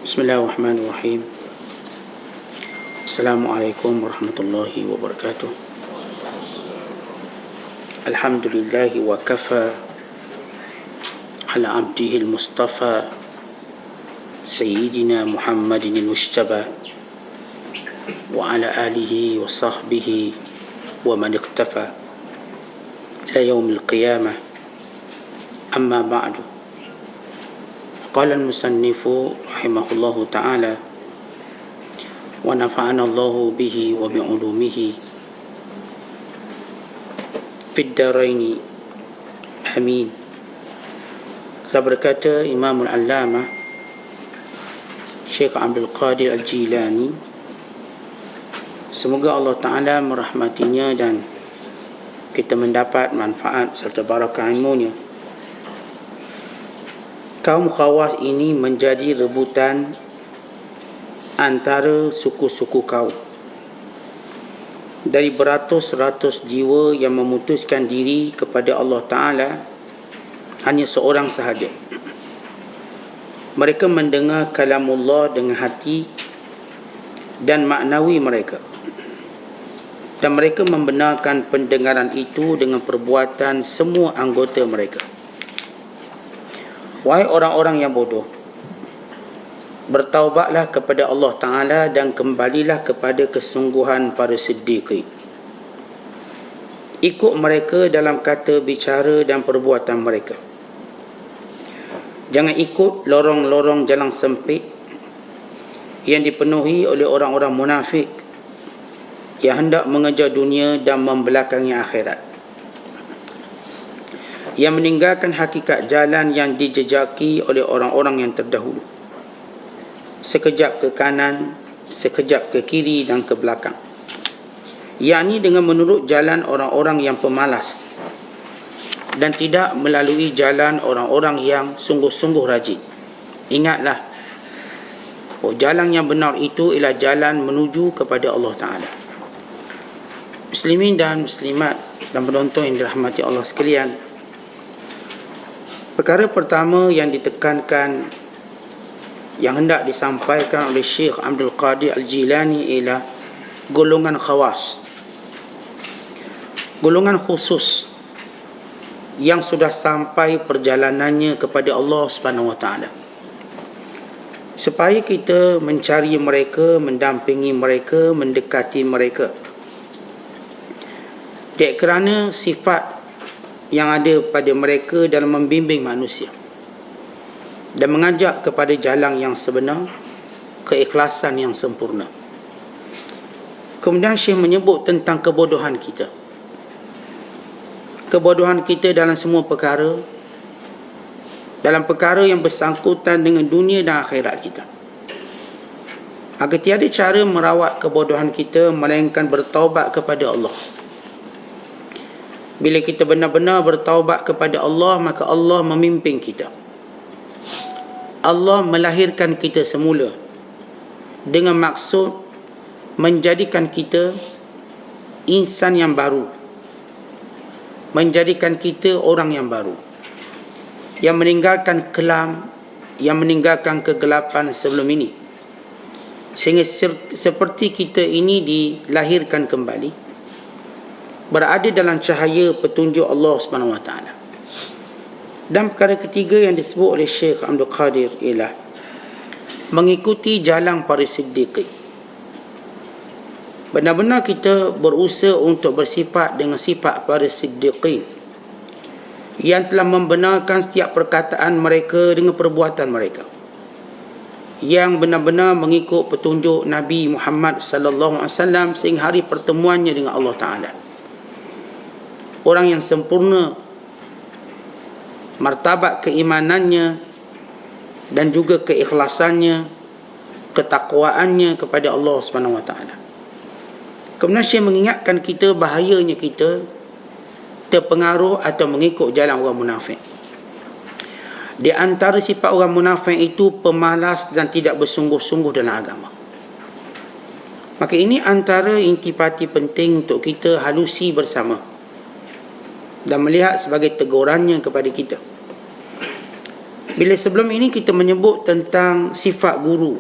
Bismillahirrahmanirrahim. Assalamualaikum warahmatullahi wabarakatuh. Alhamdulillahi wa kafa ala abdihi al-mustafa Sayyidina Muhammadin al-Mujtaba wa ala alihi wa sahbihi wa man iqtafa ila yaumil qiyamah. Amma ba'du. Qala al-musannifu rahimahullahu ta'ala wa nafa'ana Allahu bihi wa bi'ulumihi fid daraini amin. Telah berkata Imam Al-Allamah Syekh Abdul Qadir Al-Jilani, semoga Allah Ta'ala merahmatinya dan kita mendapat manfaat serta barakah ilmunya. Kaum Khawas ini menjadi rebutan antara suku-suku kaum. Dari beratus-ratus jiwa yang memutuskan diri kepada Allah Ta'ala, hanya seorang sahaja. Mereka mendengar kalamullah dengan hati dan maknawi mereka, dan mereka membenarkan pendengaran itu dengan perbuatan semua anggota mereka. Wahai orang-orang yang bodoh, bertaubatlah kepada Allah Ta'ala dan kembalilah kepada kesungguhan para siddiqin. Ikut mereka dalam kata bicara dan perbuatan mereka. Jangan ikut lorong-lorong jalan sempit yang dipenuhi oleh orang-orang munafik yang hendak mengejar dunia dan membelakangi akhirat, yang meninggalkan hakikat jalan yang dijejaki oleh orang-orang yang terdahulu. Sekejap ke kanan, sekejap ke kiri dan ke belakang, yakni dengan menurut jalan orang-orang yang pemalas dan tidak melalui jalan orang-orang yang sungguh-sungguh rajin. Ingatlah, jalan yang benar itu ialah jalan menuju kepada Allah Ta'ala. Muslimin dan muslimat dan penonton yang dirahmati Allah sekalian, perkara pertama yang ditekankan, yang hendak disampaikan oleh Syekh Abdul Qadir Al-Jilani ialah golongan khawas, golongan khusus yang sudah sampai perjalanannya kepada Allah Subhanahu Wa Taala. Supaya kita mencari mereka, mendampingi mereka, mendekati mereka, dek kerana sifat yang ada pada mereka dalam membimbing manusia dan mengajak kepada jalan yang sebenar, keikhlasan yang sempurna. Kemudian Syekh menyebut tentang kebodohan kita. Kebodohan kita dalam semua perkara, dalam perkara yang bersangkutan dengan dunia dan akhirat kita. Maka tiada cara merawat kebodohan kita melainkan bertaubat kepada Allah. Bila kita benar-benar bertaubat kepada Allah, maka Allah memimpin kita. Allah melahirkan kita semula dengan maksud menjadikan kita insan yang baru, menjadikan kita orang yang baru, yang meninggalkan kelam, yang meninggalkan kegelapan sebelum ini, sehingga seperti kita ini dilahirkan kembali, berada dalam cahaya petunjuk Allah Subhanahu Wa Taala. Dan perkara ketiga yang disebut oleh Syekh Abdul Qadir ialah mengikuti jalan para siddiqin. Benar-benar kita berusaha untuk bersifat dengan sifat para siddiqin yang telah membenarkan setiap perkataan mereka dengan perbuatan mereka, yang benar-benar mengikut petunjuk Nabi Muhammad sallallahu alaihi wasallam sehingga hari pertemuannya dengan Allah Taala. Orang yang sempurna martabat keimanannya dan juga keikhlasannya, ketakwaannya kepada Allah Subhanahu Wa Taala. Kemudian Syekh mengingatkan kita bahayanya kita terpengaruh atau mengikut jalan orang munafik. Di antara sifat orang munafik itu pemalas dan tidak bersungguh-sungguh dalam agama. Maka ini antara intipati penting untuk kita halusi bersama dan melihat sebagai tegurannya kepada kita. Bila sebelum ini kita menyebut tentang sifat guru,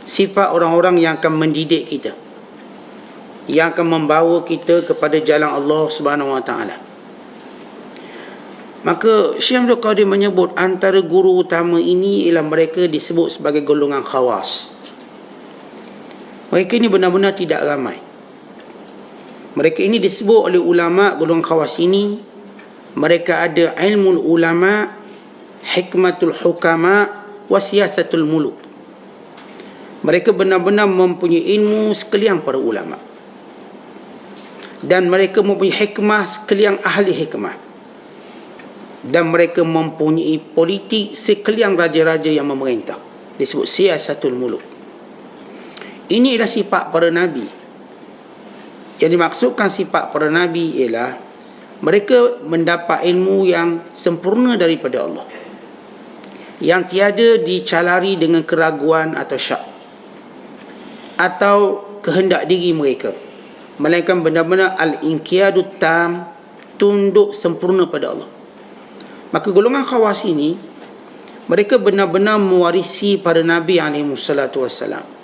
sifat orang-orang yang akan mendidik kita, yang akan membawa kita kepada jalan Allah Subhanahu Wa Taala. Maka Syekh Abdul Qadir menyebut antara guru utama ini ialah mereka disebut sebagai golongan khawas. Mereka ini benar-benar tidak ramai. Mereka ini disebut oleh ulama golongan khawas ini, mereka ada ilmu ulama, hikmatul hukama, wa siyasatul muluk. Mereka benar-benar mempunyai ilmu sekalian para ulama, dan mereka mempunyai hikmah sekalian ahli hikmah, dan mereka mempunyai politik sekalian raja-raja yang memerintah. Disebut siyasatul muluk. Ini adalah sifat para nabi. Yang dimaksudkan sifat para nabi ialah mereka mendapat ilmu yang sempurna daripada Allah, yang tiada dicalari dengan keraguan atau syak atau kehendak diri mereka, melainkan benar-benar al-inqiyadut tam, tunduk sempurna pada Allah. Maka golongan khawas ini, mereka benar-benar mewarisi para nabi alaihi salatu wassalam.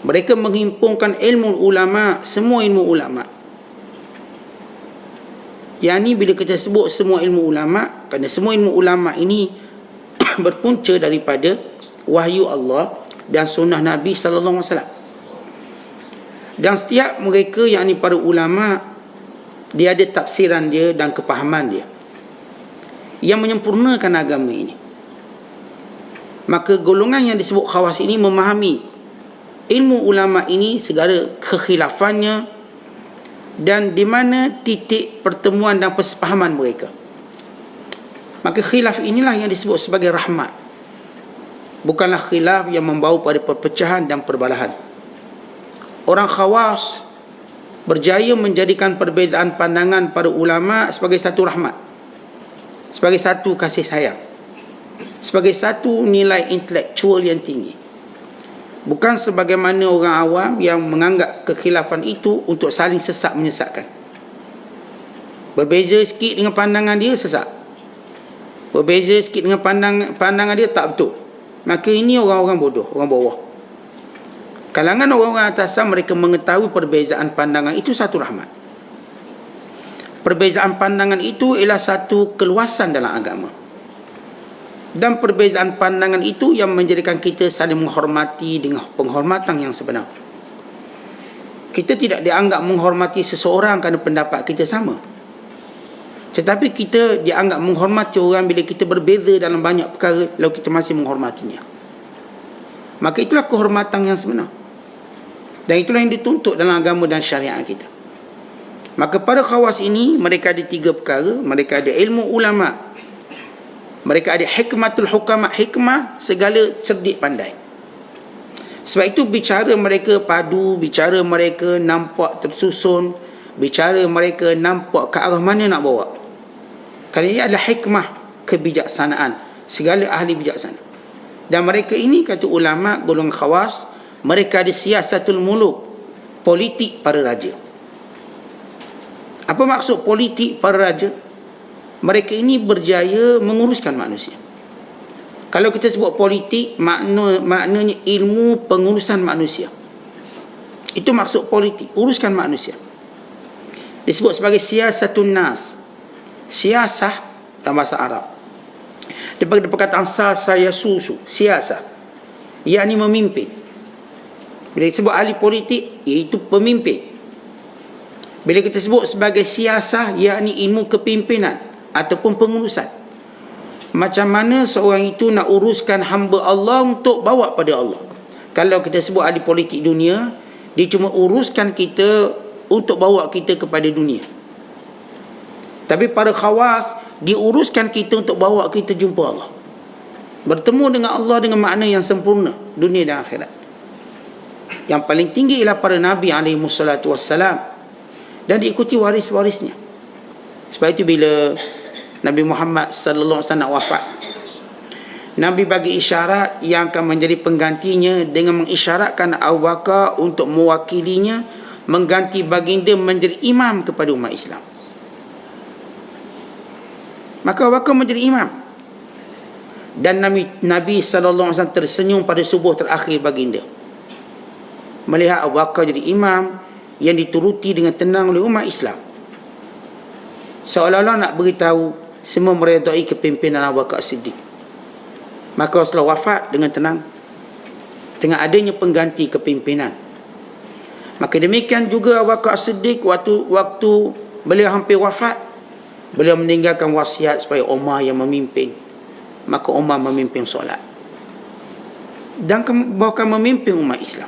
Mereka menghimpunkan ilmu ulama, semua ilmu ulama. Yang ni bila kita sebut semua ilmu ulama, kerana semua ilmu ulama ini berpunca daripada wahyu Allah dan sunnah Nabi sallallahu alaihi wasallam. Dan setiap mereka, yang ni para ulama, dia ada tafsiran dia dan kepahaman dia yang menyempurnakan agama ini. Maka golongan yang disebut khawas ini memahami ilmu ulama ini, segala kekhilafannya, dan di mana titik pertemuan dan persepahaman mereka. Maka khilaf inilah yang disebut sebagai rahmat, bukanlah khilaf yang membawa pada perpecahan dan perbalahan. Orang khawas berjaya menjadikan perbezaan pandangan para ulama sebagai satu rahmat, sebagai satu kasih sayang, sebagai satu nilai intelektual yang tinggi. Bukan sebagaimana orang awam yang menganggap kekhilafan itu untuk saling sesak menyesatkan. Berbeza sikit dengan pandangan dia, sesak. Berbeza sikit dengan pandangan dia, tak betul. Maka ini orang-orang bodoh, orang bawah. Kalangan orang-orang atasan, mereka mengetahui perbezaan pandangan itu satu rahmat. Perbezaan pandangan itu ialah satu keluasan dalam agama. Dan perbezaan pandangan itu yang menjadikan kita saling menghormati dengan penghormatan yang sebenar. Kita tidak dianggap menghormati seseorang kerana pendapat kita sama, tetapi kita dianggap menghormati orang bila kita berbeza dalam banyak perkara, lalu kita masih menghormatinya. Maka itulah kehormatan yang sebenar, dan itulah yang dituntut dalam agama dan syariat kita. Maka para khawas ini, mereka ada tiga perkara. Mereka ada ilmu ulama, mereka ada hikmatul hukama, hikmah segala cerdik pandai. Sebab itu bicara mereka padu, bicara mereka nampak tersusun, bicara mereka nampak ke arah mana nak bawa. Kerana ini adalah hikmah, kebijaksanaan segala ahli bijaksana. Dan mereka ini, kata ulama golongan khawas, mereka ada siyasatul muluk, politik para raja. Apa maksud politik para raja? Mereka ini berjaya menguruskan manusia. Kalau kita sebut politik, maknanya ilmu pengurusan manusia. Itu maksud politik, uruskan manusia. Disebut sebagai siyasatun nas. Siyasah dalam bahasa Arab, daripada perkataan saya susu, siyasah, yakni memimpin. Bila disebut ahli politik, iaitu pemimpin. Bila kita sebut sebagai siyasah, yakni ilmu kepimpinan ataupun pengurusan. Macam mana seorang itu nak uruskan hamba Allah untuk bawa pada Allah. Kalau kita sebut ahli politik dunia, dia cuma uruskan kita untuk bawa kita kepada dunia. Tapi para khawas, diuruskan kita untuk bawa kita jumpa Allah, bertemu dengan Allah dengan makna yang sempurna, dunia dan akhirat. Yang paling tinggi ialah para Nabi alaihi salatu wassalam, dan diikuti waris-warisnya. Sebab itu bila Nabi Muhammad sallallahu alaihi wasallam wafat, Nabi bagi isyarat yang akan menjadi penggantinya dengan mengisyaratkan Abu Bakar untuk mewakilinya, mengganti baginda menjadi imam kepada umat Islam. Maka Abu Bakar menjadi imam. Dan Nabi SAW tersenyum pada subuh terakhir baginda, melihat Abu Bakar jadi imam yang dituruti dengan tenang oleh umat Islam, seolah-olah nak beritahu semua meredai kepimpinan Abu Bakar Siddiq. Maka Rasulullah wafat dengan tenang, dengan adanya pengganti kepimpinan. Maka demikian juga Abu Bakar Siddiq, waktu beliau hampir wafat, beliau meninggalkan wasiat supaya Umar yang memimpin. Maka Umar memimpin solat dan bahkan memimpin umat Islam.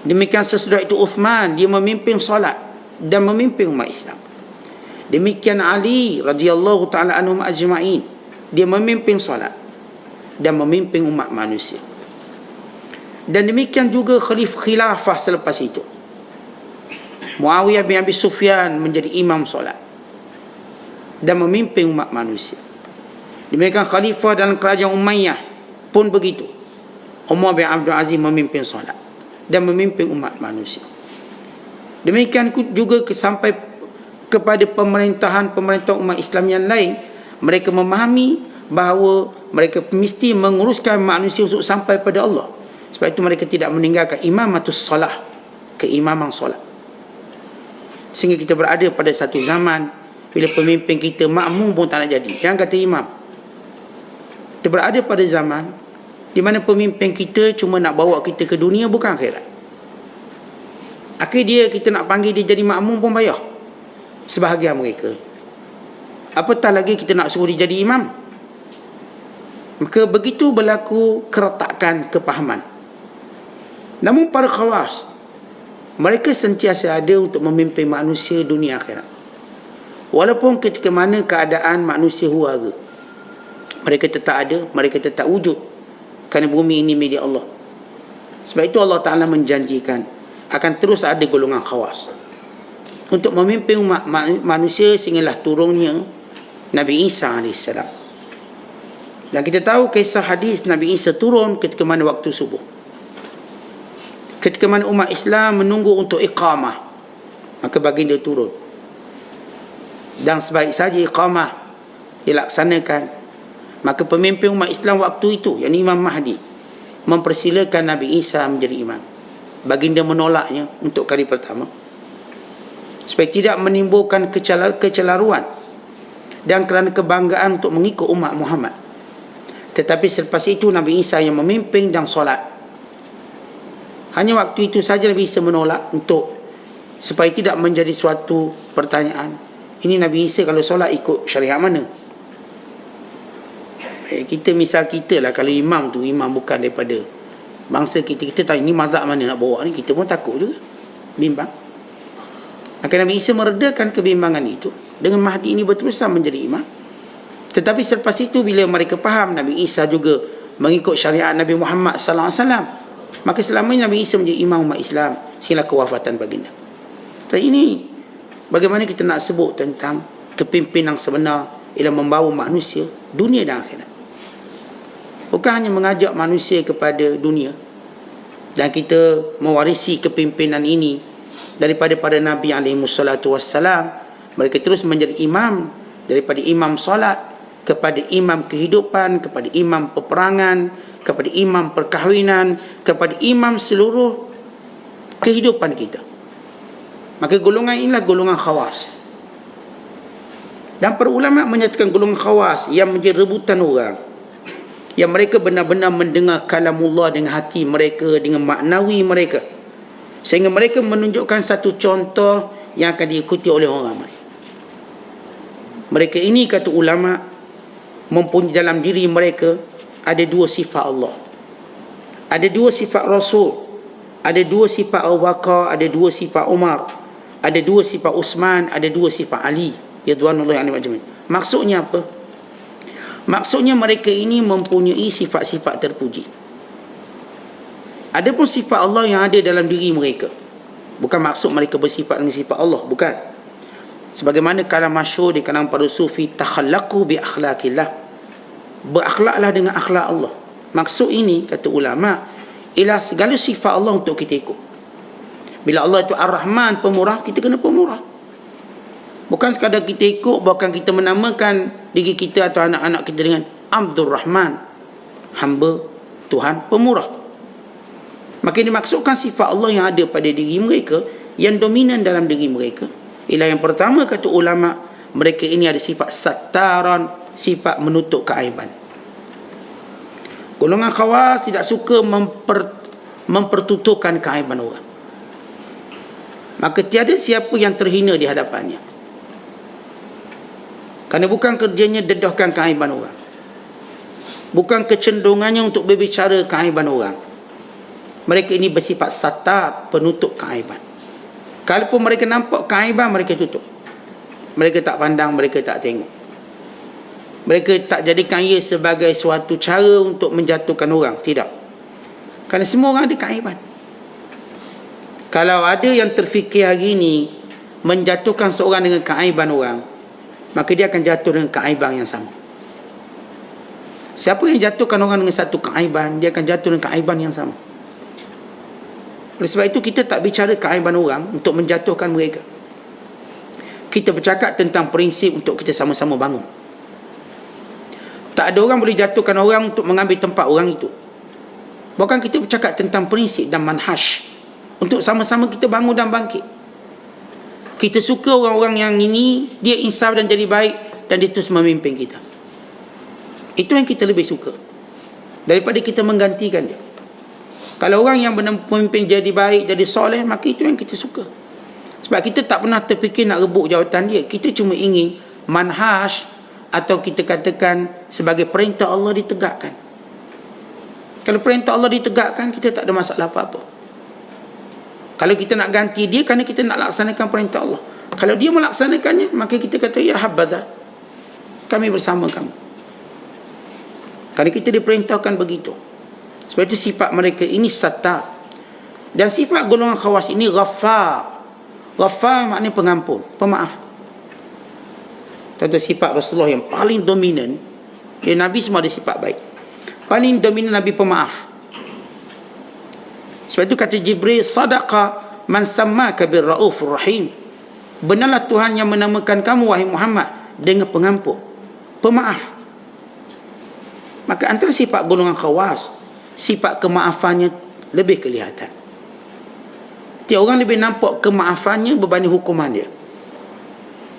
Demikian sesudah itu Uthman, dia memimpin solat dan memimpin umat Islam. Demikian Ali radhiyallahu taala anhum ajma'in, dia memimpin solat dan memimpin umat manusia. Dan demikian juga khilafah selepas itu, Muawiyah bin Abi Sufyan menjadi imam solat dan memimpin umat manusia. Demikian khalifah dalam kerajaan Umayyah pun begitu, Umar bin Abdul Aziz memimpin solat dan memimpin umat manusia. Demikian juga sampai kepada pemerintahan umat Islam yang lain, mereka memahami bahawa mereka mesti menguruskan manusia untuk sampai pada Allah. Sebab itu mereka tidak meninggalkan imamatus solah, keimaman solat. Sehingga kita berada pada satu zaman bila pemimpin kita makmum pun tak nak jadi, jangan kata imam. Kita berada pada zaman di mana pemimpin kita cuma nak bawa kita ke dunia, bukan akhirat. Akhir dia kita nak panggil dia jadi makmum pun payah sebahagian mereka. Apatah lagi kita nak suruh dia jadi imam. Maka begitu berlaku keretakan kepahaman. Namun para khawas, mereka sentiasa ada untuk memimpin manusia dunia akhirat. Walaupun ketika mana keadaan manusia hura, mereka tetap ada, mereka tetap wujud, kerana bumi ini milik Allah. Sebab itu Allah Ta'ala menjanjikan akan terus ada golongan khawas untuk memimpin umat manusia sehinggalah turunnya Nabi Isa AS. Dan kita tahu kisah hadis Nabi Isa turun ketika mana waktu subuh, ketika mana umat Islam menunggu untuk iqamah, maka baginda turun. Dan sebaik saja iqamah dilaksanakan, maka pemimpin umat Islam waktu itu, yang Imam Mahdi, mempersilakan Nabi Isa menjadi imam. Baginda menolaknya untuk kali pertama, supaya tidak menimbulkan kecelaruan dan kerana kebanggaan untuk mengikut umat Muhammad. Tetapi selepas itu Nabi Isa yang memimpin dan solat. Hanya waktu itu saja Nabi Isa menolak untuk supaya tidak menjadi suatu pertanyaan, ini Nabi Isa kalau solat ikut syariat mana? Kita misal kita lah, kalau imam tu imam bukan daripada bangsa kita, kita tahu ini mazhab mana nak bawa ni, kita pun takut juga, bimbang. Maka Nabi Isa meredakan kebimbangan itu dengan Mahdi ini berterusan menjadi imam. Tetapi selepas itu bila mereka faham Nabi Isa juga mengikut syariat Nabi Muhammad sallallahu alaihi wasallam, maka selamanya Nabi Isa menjadi imam umat Islam sehingga kewafatan baginda. Dan ini bagaimana kita nak sebut tentang kepimpinan sebenar ialah membawa manusia dunia dan akhirat. Bukan hanya mengajak manusia kepada dunia, dan kita mewarisi kepimpinan ini daripada para Nabi alaihissalatu wassalam. Mereka terus menjadi imam, daripada imam solat kepada imam kehidupan, kepada imam peperangan, kepada imam perkahwinan, kepada imam seluruh kehidupan kita. Maka golongan inilah golongan khawas. Dan para ulama menyatakan golongan khawas yang menjadi rebutan orang, yang mereka benar-benar mendengar kalamullah dengan hati mereka, dengan maknawi mereka, sehingga mereka menunjukkan satu contoh yang akan diikuti oleh orang ramai. Mereka ini, kata ulama, mempunyai dalam diri mereka ada dua sifat Allah, ada dua sifat Rasul, ada dua sifat Abu Bakar, ada dua sifat Umar, ada dua sifat Uthman, ada dua sifat Ali radhiyallahu anhu ajma'in. Maksudnya apa? Maksudnya mereka ini mempunyai sifat-sifat terpuji. Adapun sifat Allah yang ada dalam diri mereka, bukan maksud mereka bersifat dengan sifat Allah, bukan. Sebagaimana kalam masyhur di kalangan para sufi, takhallaqu bi akhlaqillah, berakhlaklah dengan akhlak Allah. Maksud ini, kata ulama, ialah segala sifat Allah untuk kita ikut. Bila Allah itu Ar-Rahman, pemurah, kita kena pemurah. Bukan sekadar kita ikut, bahkan kita menamakan diri kita atau anak-anak kita dengan Abdur Rahman, hamba Tuhan pemurah. Maka dimaksudkan sifat Allah yang ada pada diri mereka, yang dominan dalam diri mereka, ialah yang pertama kata ulama, mereka ini ada sifat sattaran, sifat menutup keaiban. Golongan khawas tidak suka mempertutupkan keaiban orang. Maka tiada siapa yang terhina di hadapannya, kerana bukan kerjanya dedahkan keaiban orang, bukan kecenderungannya untuk berbicara keaiban orang. Mereka ini bersifat sattar, penutup keaiban. Kalaupun mereka nampak keaiban, mereka tutup. Mereka tak pandang, mereka tak tengok. Mereka tak jadikan ia sebagai suatu cara untuk menjatuhkan orang. Tidak. Kerana semua orang ada keaiban. Kalau ada yang terfikir hari ini menjatuhkan seorang dengan keaiban orang, maka dia akan jatuh dengan keaiban yang sama. Siapa yang jatuhkan orang dengan satu keaiban, dia akan jatuh dengan keaiban yang sama. Oleh sebab itu kita tak bicara keaiban orang untuk menjatuhkan mereka. Kita bercakap tentang prinsip untuk kita sama-sama bangun. Tak ada orang boleh jatuhkan orang untuk mengambil tempat orang itu. Bahkan kita bercakap tentang prinsip dan manhaj untuk sama-sama kita bangun dan bangkit. Kita suka orang-orang yang ini, dia insaf dan jadi baik, dan dia terus memimpin kita. Itu yang kita lebih suka daripada kita menggantikan dia. Kalau orang yang memimpin jadi baik, jadi soleh, maka itu yang kita suka. Sebab kita tak pernah terfikir nak rebut jawatan dia. Kita cuma ingin manhaj, atau kita katakan sebagai perintah Allah ditegakkan. Kalau perintah Allah ditegakkan, kita tak ada masalah apa-apa. Kalau kita nak ganti dia, kerana kita nak laksanakan perintah Allah. Kalau dia melaksanakannya, maka kita kata, ya habbadah, kami bersama kamu. Kerana kita diperintahkan begitu. Sebab itu sifat mereka ini sattar. Dan sifat golongan khawas ini ghaffar. Ghaffar maknanya pengampun, pemaaf. Tentu sifat Rasulullah yang paling dominan, ya, Nabi semua ada sifat baik. Paling dominan Nabi pemaaf. Sebab itu kata Jibril, sadaqa man sammaka birraufur rahim. Benarlah Tuhan yang menamakan kamu, wahai Muhammad, dengan pengampun, pemaaf. Maka antara sifat golongan khawas, sifat kemaafannya lebih kelihatan. Tiap orang lebih nampak kemaafannya berbanding hukuman dia.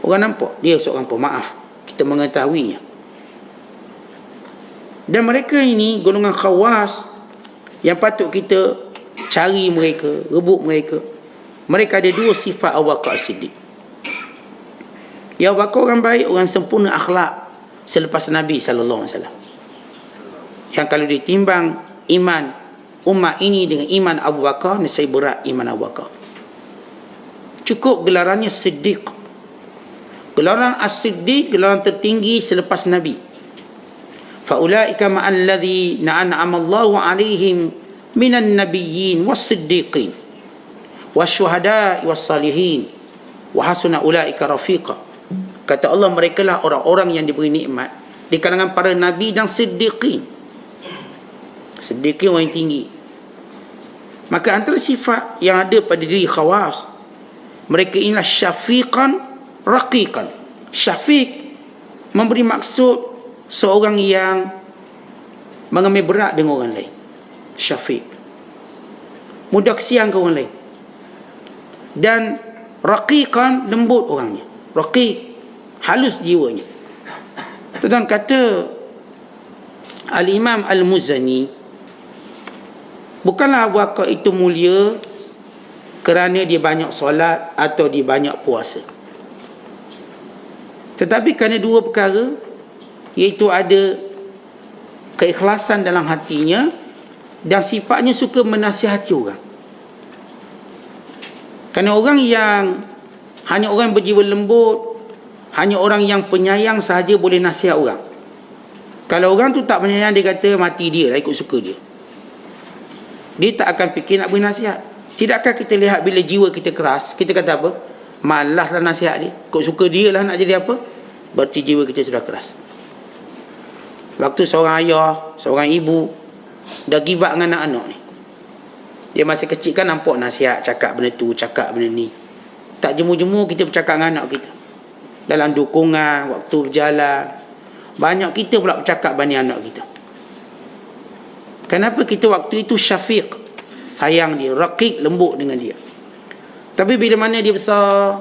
Orang nampak dia seorang pemaaf, kita mengetahuinya. Dan mereka ini golongan khawas yang patut kita cari mereka, rebut mereka. Mereka ada dua sifat Abu Bakar As-Siddiq. Ya, Abu Bakar orang baik, orang sempurna akhlak selepas Nabi sallallahu alaihi wasallam. Yang kalau ditimbang iman umat ini dengan iman Abu Bakar, nescaya berat iman Abu Bakar. Cukup gelarannya Siddiq. Gelaran As-Siddiq, gelaran tertinggi selepas Nabi. Faulaika ma'al ladzina an'ama Allahu 'alaihim minan nabiyyin was-siddiqin wasyuhada'i was-salihin wa hasuna ulaika rafiqa. Kata Allah, mereka lah orang-orang yang diberi nikmat di kalangan para nabi dan siddiqin. Siddiqin orang yang tinggi. Maka antara sifat yang ada pada diri khawas, mereka inilah syafiqan raqiqan. Syafiq memberi maksud seorang yang mengambil berat dengan orang lain. Syafiq, mudah kesian ke orang lain. Dan raqiqan, lembut orangnya. Raqiq, halus jiwanya. Tuan kata Al-Imam Al-Muzani, bukanlah Abu Bakar itu mulia kerana dia banyak solat atau dia banyak puasa, tetapi kerana dua perkara, iaitu ada keikhlasan dalam hatinya dan sifatnya suka menasihati orang. Kerana orang yang hanya orang berjiwa lembut, hanya orang yang penyayang sahaja boleh nasihat orang. Kalau orang tu tak penyayang, dia kata mati dia lah, ikut suka dia. Dia tak akan fikir nak beri nasihat. Tidakkah kita lihat bila jiwa kita keras, kita kata apa? Malaslah nasihat dia, ikut suka dia lah nak jadi apa? Berarti jiwa kita sudah keras. Waktu seorang ayah, seorang ibu dah gibat dengan anak-anak ni, dia masih kecil kan nampak nasihat, cakap benda tu, cakap benda ni. Tak jemu-jemu kita bercakap dengan anak kita dalam dukungan, waktu berjalan. Banyak kita pula bercakap banding anak kita. Kenapa kita waktu itu syafiq, sayang dia, raqiq, lembut dengan dia. Tapi bila mana dia besar,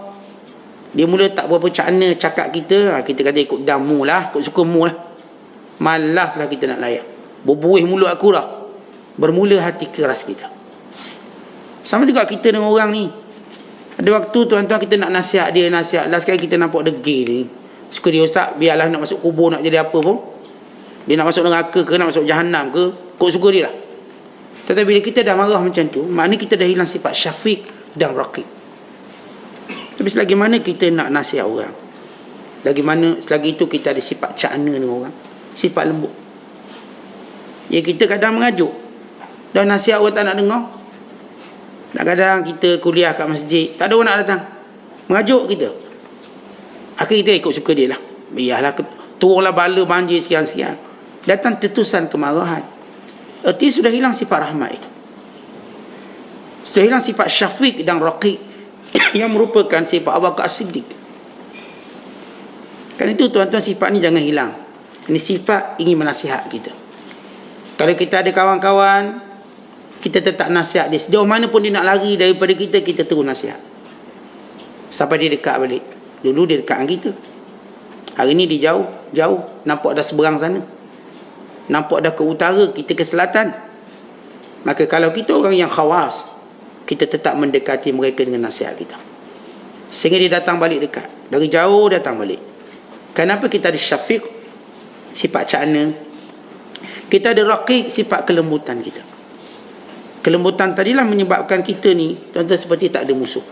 dia mula tak berapa cakna cakap kita, kita kata ikut damu lah, ikut suka mu lah. Malas lah kita nak layan. Berbuih mulut aku dah. Bermula hati keras kita. Sama juga kita dengan orang ni. Ada waktu tuan-tuan kita nak nasihat dia, nasihat. Last kali kita nampak degil ni. Suka dia, Ustaz, biarlah nak masuk kubur, nak jadi apa pun. Dia nak masuk neraka ke, nak masuk jahanam ke, kok suka dia lah. Tetapi bila kita dah marah macam tu, maknanya kita dah hilang sifat syafiq dan raqiq. Tapi selagi mana kita nak nasihat orang, selagi itu kita ada sifat cakna dengan orang, sifat lembut. Ya, kita kadang mengajuk dan nasihat orang tak nak dengar. Kadang-kadang kita kuliah kat masjid, tak ada orang nak datang, mengajuk kita. Akhirnya kita ikut suka dia lah. Biarlah, turunlah bala banjir sekian-sekian. Datang tetusan kemarahan. Erti sudah hilang sifat rahmat itu. Sudah hilang sifat syafiq dan raqiq yang merupakan sifat Abu Bakar As-Siddiq. Kan itu tuan-tuan, sifat ni jangan hilang. Ini sifat ingin menasihat kita. Kalau kita ada kawan-kawan, kita tetap nasihat dia. Sejauh mana pun dia nak lari daripada kita, kita terus nasihat. Sampai dia dekat balik. Dulu dia dekat dengan kita. Hari ni dia jauh. Nampak dah seberang sana. Nampak dah ke utara, kita ke selatan. Maka kalau kita orang yang khawas, kita tetap mendekati mereka dengan nasihat kita. Sehingga dia datang balik dekat. Dari jauh datang balik. Kenapa? Kita ada syafiq, sifat cakna. Kita ada raqiq, sifat kelembutan kita. Kelembutan tadilah menyebabkan kita ni, tuan-tuan, seperti tak ada musuh.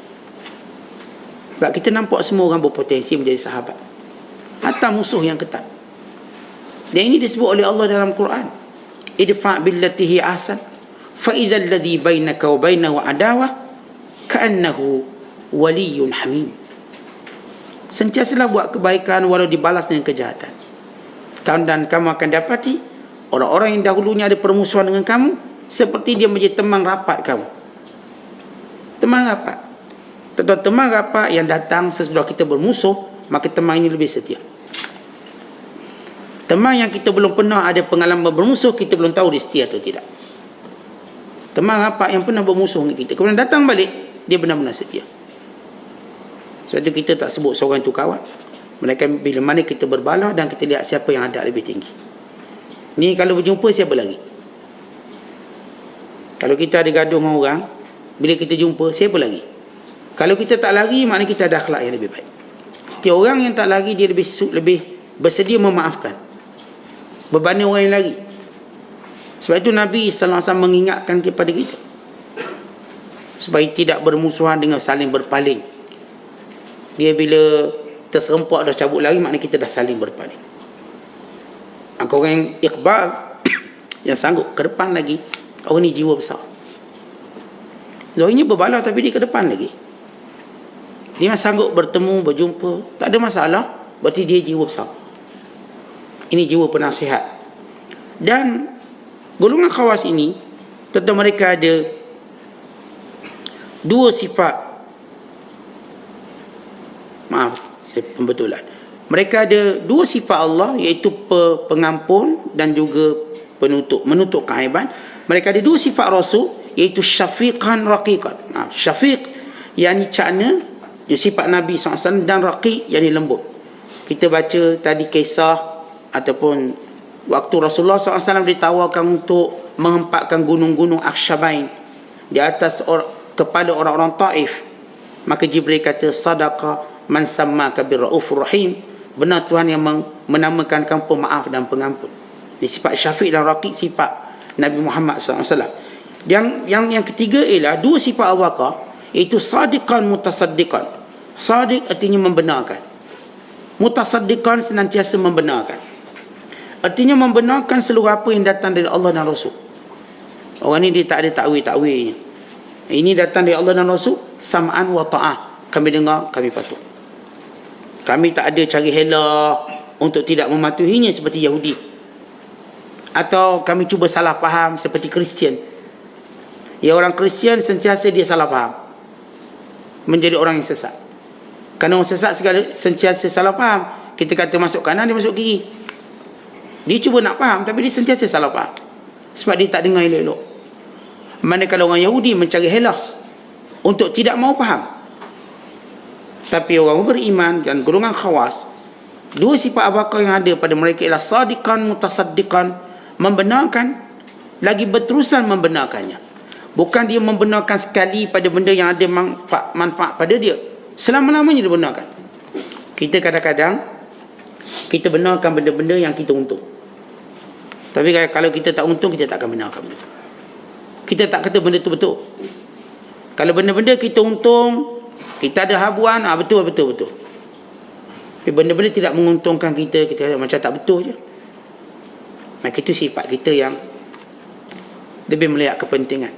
Sebab kita nampak semua orang berpotensi menjadi sahabat. Hatta musuh yang ketat. Dan ini disebut oleh Allah dalam Quran. Idfa' billati hi ahsan fa idzal ladzi bainaka wa bainahu adawah ka'annahu waliyyun hamim. Sentiasalah buat kebaikan walau dibalas dengan kejahatan. Dan kamu akan dapati orang-orang yang dahulunya ada permusuhan dengan kamu, seperti dia menjadi teman rapat kamu. Teman rapat. Teman rapat yang datang sesudah kita bermusuh, maka teman ini lebih setia. Teman yang kita belum pernah ada pengalaman bermusuh, kita belum tahu dia setia atau tidak. Teman rapat yang pernah bermusuh dengan kita, kemudian datang balik, dia benar-benar setia. Sebab itu kita tak sebut seorang itu kawan. Melainkan bila mana kita berbalah dan kita lihat siapa yang ada lebih tinggi. Ni kalau berjumpa, siapa lagi? Kalau kita ada gaduh dengan orang, bila kita jumpa, siapa lagi? Kalau kita tak lari, maknanya kita ada akhlak yang lebih baik. Jadi orang yang tak lari, dia lebih bersedia memaafkan berbanding orang yang lari. Sebab itu Nabi SAW mengingatkan kepada kita supaya tidak bermusuhan dengan saling berpaling. Dia bila terserempak dah cabut lari, maknanya kita dah saling berpaling. Maka orang yang iqbal, yang sanggup ke depan lagi, orang ni jiwa besar. Zahirnya berbalah tapi dia ke depan lagi. Dia sanggup bertemu, berjumpa, tak ada masalah, berarti dia jiwa besar. Ini jiwa penasihat. Dan golongan khawas ini, tentu mereka ada dua sifat. Maaf, saya pembetulan. Mereka ada dua sifat Allah, iaitu pengampun dan juga penutup, menutup keaiban. Mereka ada dua sifat Rasul, iaitu syafiqan raqiqan. Syafiq yang ni cakna, sifat Nabi SAW, dan raqiq yang ni lembut. Kita baca tadi kisah ataupun waktu Rasulullah SAW ditawarkan untuk menghempatkan gunung-gunung Akhshabain di atas kepala orang-orang Taif. Maka Jibril kata, sadaqa man sammaka birraufur rahim. Benar Tuhan yang menamakan kamu pemaaf dan pengampun. Ini sifat syafiq dan raqiq, sifat Nabi Muhammad SAW. Yang ketiga ialah dua sifat Abu Bakar, iaitu sadiqan mutasaddiqan. Sadiq artinya membenarkan. Mutasaddiqan senantiasa membenarkan. Artinya membenarkan seluruh apa yang datang dari Allah dan Rasul. Orang ni dia tak ada takwil-takwilnya. Ini datang dari Allah dan Rasul, sam'an wa ta'ah. Kami dengar, kami patuh. Kami tak ada cari hela untuk tidak mematuhinya seperti Yahudi. Atau kami cuba salah faham seperti Kristian. Ya, orang Kristian sentiasa dia salah faham, menjadi orang yang sesat. Kerana orang sesat sentiasa salah faham. Kita kata masuk kanan, dia masuk kiri. Dia cuba nak faham, tapi dia sentiasa salah faham. Sebab dia tak dengar elok-elok. Manakala orang Yahudi mencari helah untuk tidak mau faham. Tapi orang beriman dan golongan khawas, dua sifat abaqah yang ada pada mereka ialah sadiqan mutasaddiqan, membenarkan lagi berterusan membenarkannya. Bukan dia membenarkan sekali pada benda yang ada manfaat pada dia, selama-lamanya dia benarkan. Kita kadang-kadang kita benarkan benda-benda yang kita untung. Tapi kalau kita tak untung, kita tak akan benarkan benda. Kita tak kata benda tu betul. Kalau benda-benda kita untung, kita ada habuan, betul. Tapi benda-benda tidak menguntungkan kita, kita kata macam tak betul je. Maka itu sifat kita yang lebih melihat kepentingan.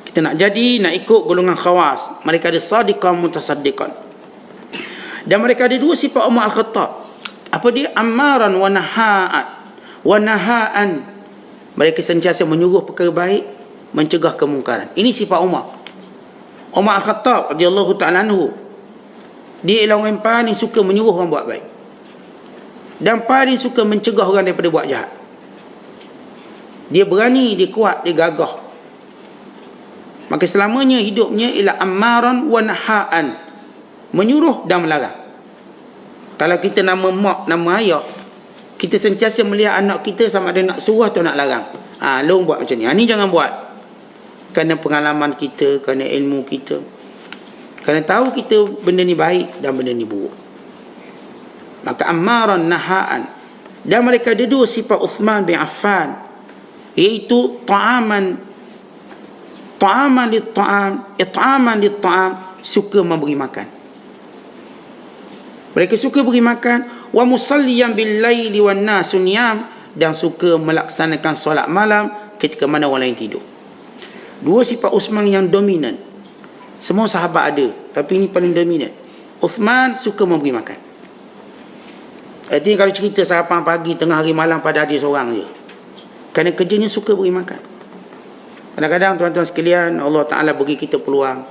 Kita nak ikut golongan khawas. Mereka ada sadiqan mutasaddiqan. Dan mereka ada dua sifat Umar Al-Khattab. Apa dia? Ammaran wa nahaan. Mereka sentiasa menyuruh perkara baik, mencegah kemungkaran. Ini sifat Umar. Umar Al-Khattab radhiyallahu ta'ala anhu, dia ialah orang yang paling suka menyuruh orang buat baik dan paling suka mencegah orang daripada buat jahat. Dia berani, dia kuat, dia gagah. Maka selamanya hidupnya ialah ammaran wa nahaan, menyuruh dan melarang. Kalau kita nama mak, nama ayah, kita sentiasa melihat anak kita sama ada nak suruh atau nak larang. Long buat macam ni. Ni jangan buat. Kerana pengalaman kita, kerana ilmu kita, kerana tahu kita benda ni baik dan benda ni buruk. Maka ammaran nahaan. Dan mereka ada dua sifat Uthman bin Affan, iaitu ta'aman lit-ta'am, suka memberi makan. Mereka suka beri makan. Wa musalliyan bil laili wan nasu niyam, dan suka melaksanakan solat malam ketika mana orang lain tidur. Dua sifat Uthman yang dominan. Semua sahabat ada, tapi ini paling dominan. Uthman suka memberi makan. Artinya kalau cerita sarapan pagi, tengah hari, malam, pada hari seorang je. Kerana kerjanya suka beri makan. Kadang-kadang tuan-tuan sekalian, Allah Ta'ala bagi kita peluang.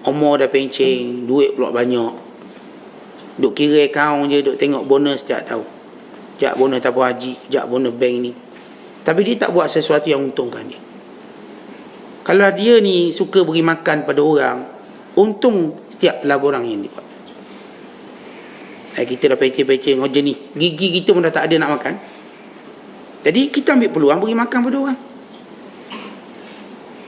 Umur dah pencing, duit pula banyak. Duk kira akaun je, duk tengok bonus setiap tahun. Sekejap bonus tabung haji, sekejap bonus bank ni. Tapi dia tak buat sesuatu yang untungkan dia. Kalau dia ni suka beri makan pada orang, untung setiap pelaburan yang dia buat. Kita dah peceh-peceh kerja ni, gigi kita pun dah tak ada nak makan. Jadi kita ambil peluang beri makan pada orang.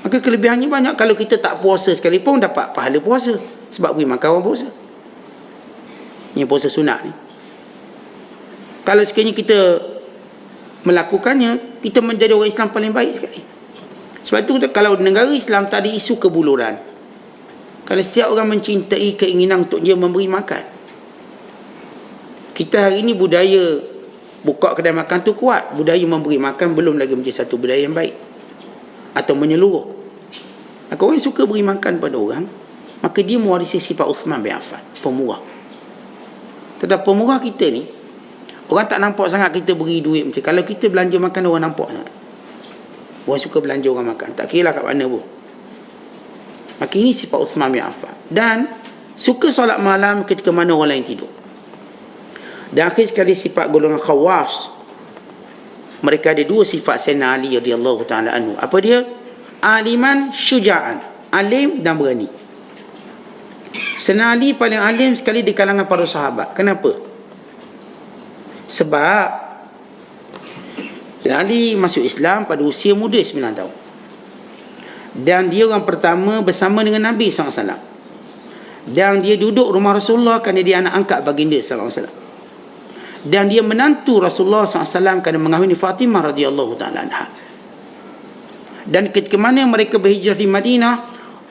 Maka kelebihannya banyak. Kalau kita tak puasa sekalipun, dapat pahala puasa, sebab beri makan orang puasa. Ini puasa sunat ni. Kalau sekiranya kita melakukannya, kita menjadi orang Islam paling baik sekali. Sebab itu kalau negara Islam tak ada isu kebuluran, kalau setiap orang mencintai keinginan untuk dia memberi makan. Kita hari ini budaya buka kedai makan tu kuat, budaya memberi makan belum lagi menjadi satu budaya yang baik atau menyeluruh. Maka orang suka beri makan pada orang, maka dia mewarisi sifat Uthman bin Affan, pemurah. Tetapi pemurah kita ni, orang tak nampak sangat kita beri duit macam. Kalau kita belanja makan, orang nampak sangat. Orang suka belanja orang makan, tak kira lah kat mana pun. Maka ini sifat Uthman bin Affan. Dan suka solat malam ketika mana orang lain tidur. Dan akhir sekali sifat golongan khawas. Mereka ada dua sifat Sayyidina Ali radhiyallahu ta'ala anhu. Apa dia? Aliman syuja'an, alim dan berani. Sayyidina Ali paling alim sekali di kalangan para sahabat. Kenapa? Sebab Sayyidina Ali masuk Islam pada usia muda 9 tahun. Dan dia orang pertama bersama dengan Nabi SAW. Dan dia duduk rumah Rasulullah kerana dia anak angkat baginda SAW. Dan dia menantu Rasulullah SAW kerana mengahwini Fatimah radhiyallahu ta'ala anha. Dan ketika mana mereka berhijrah di Madinah,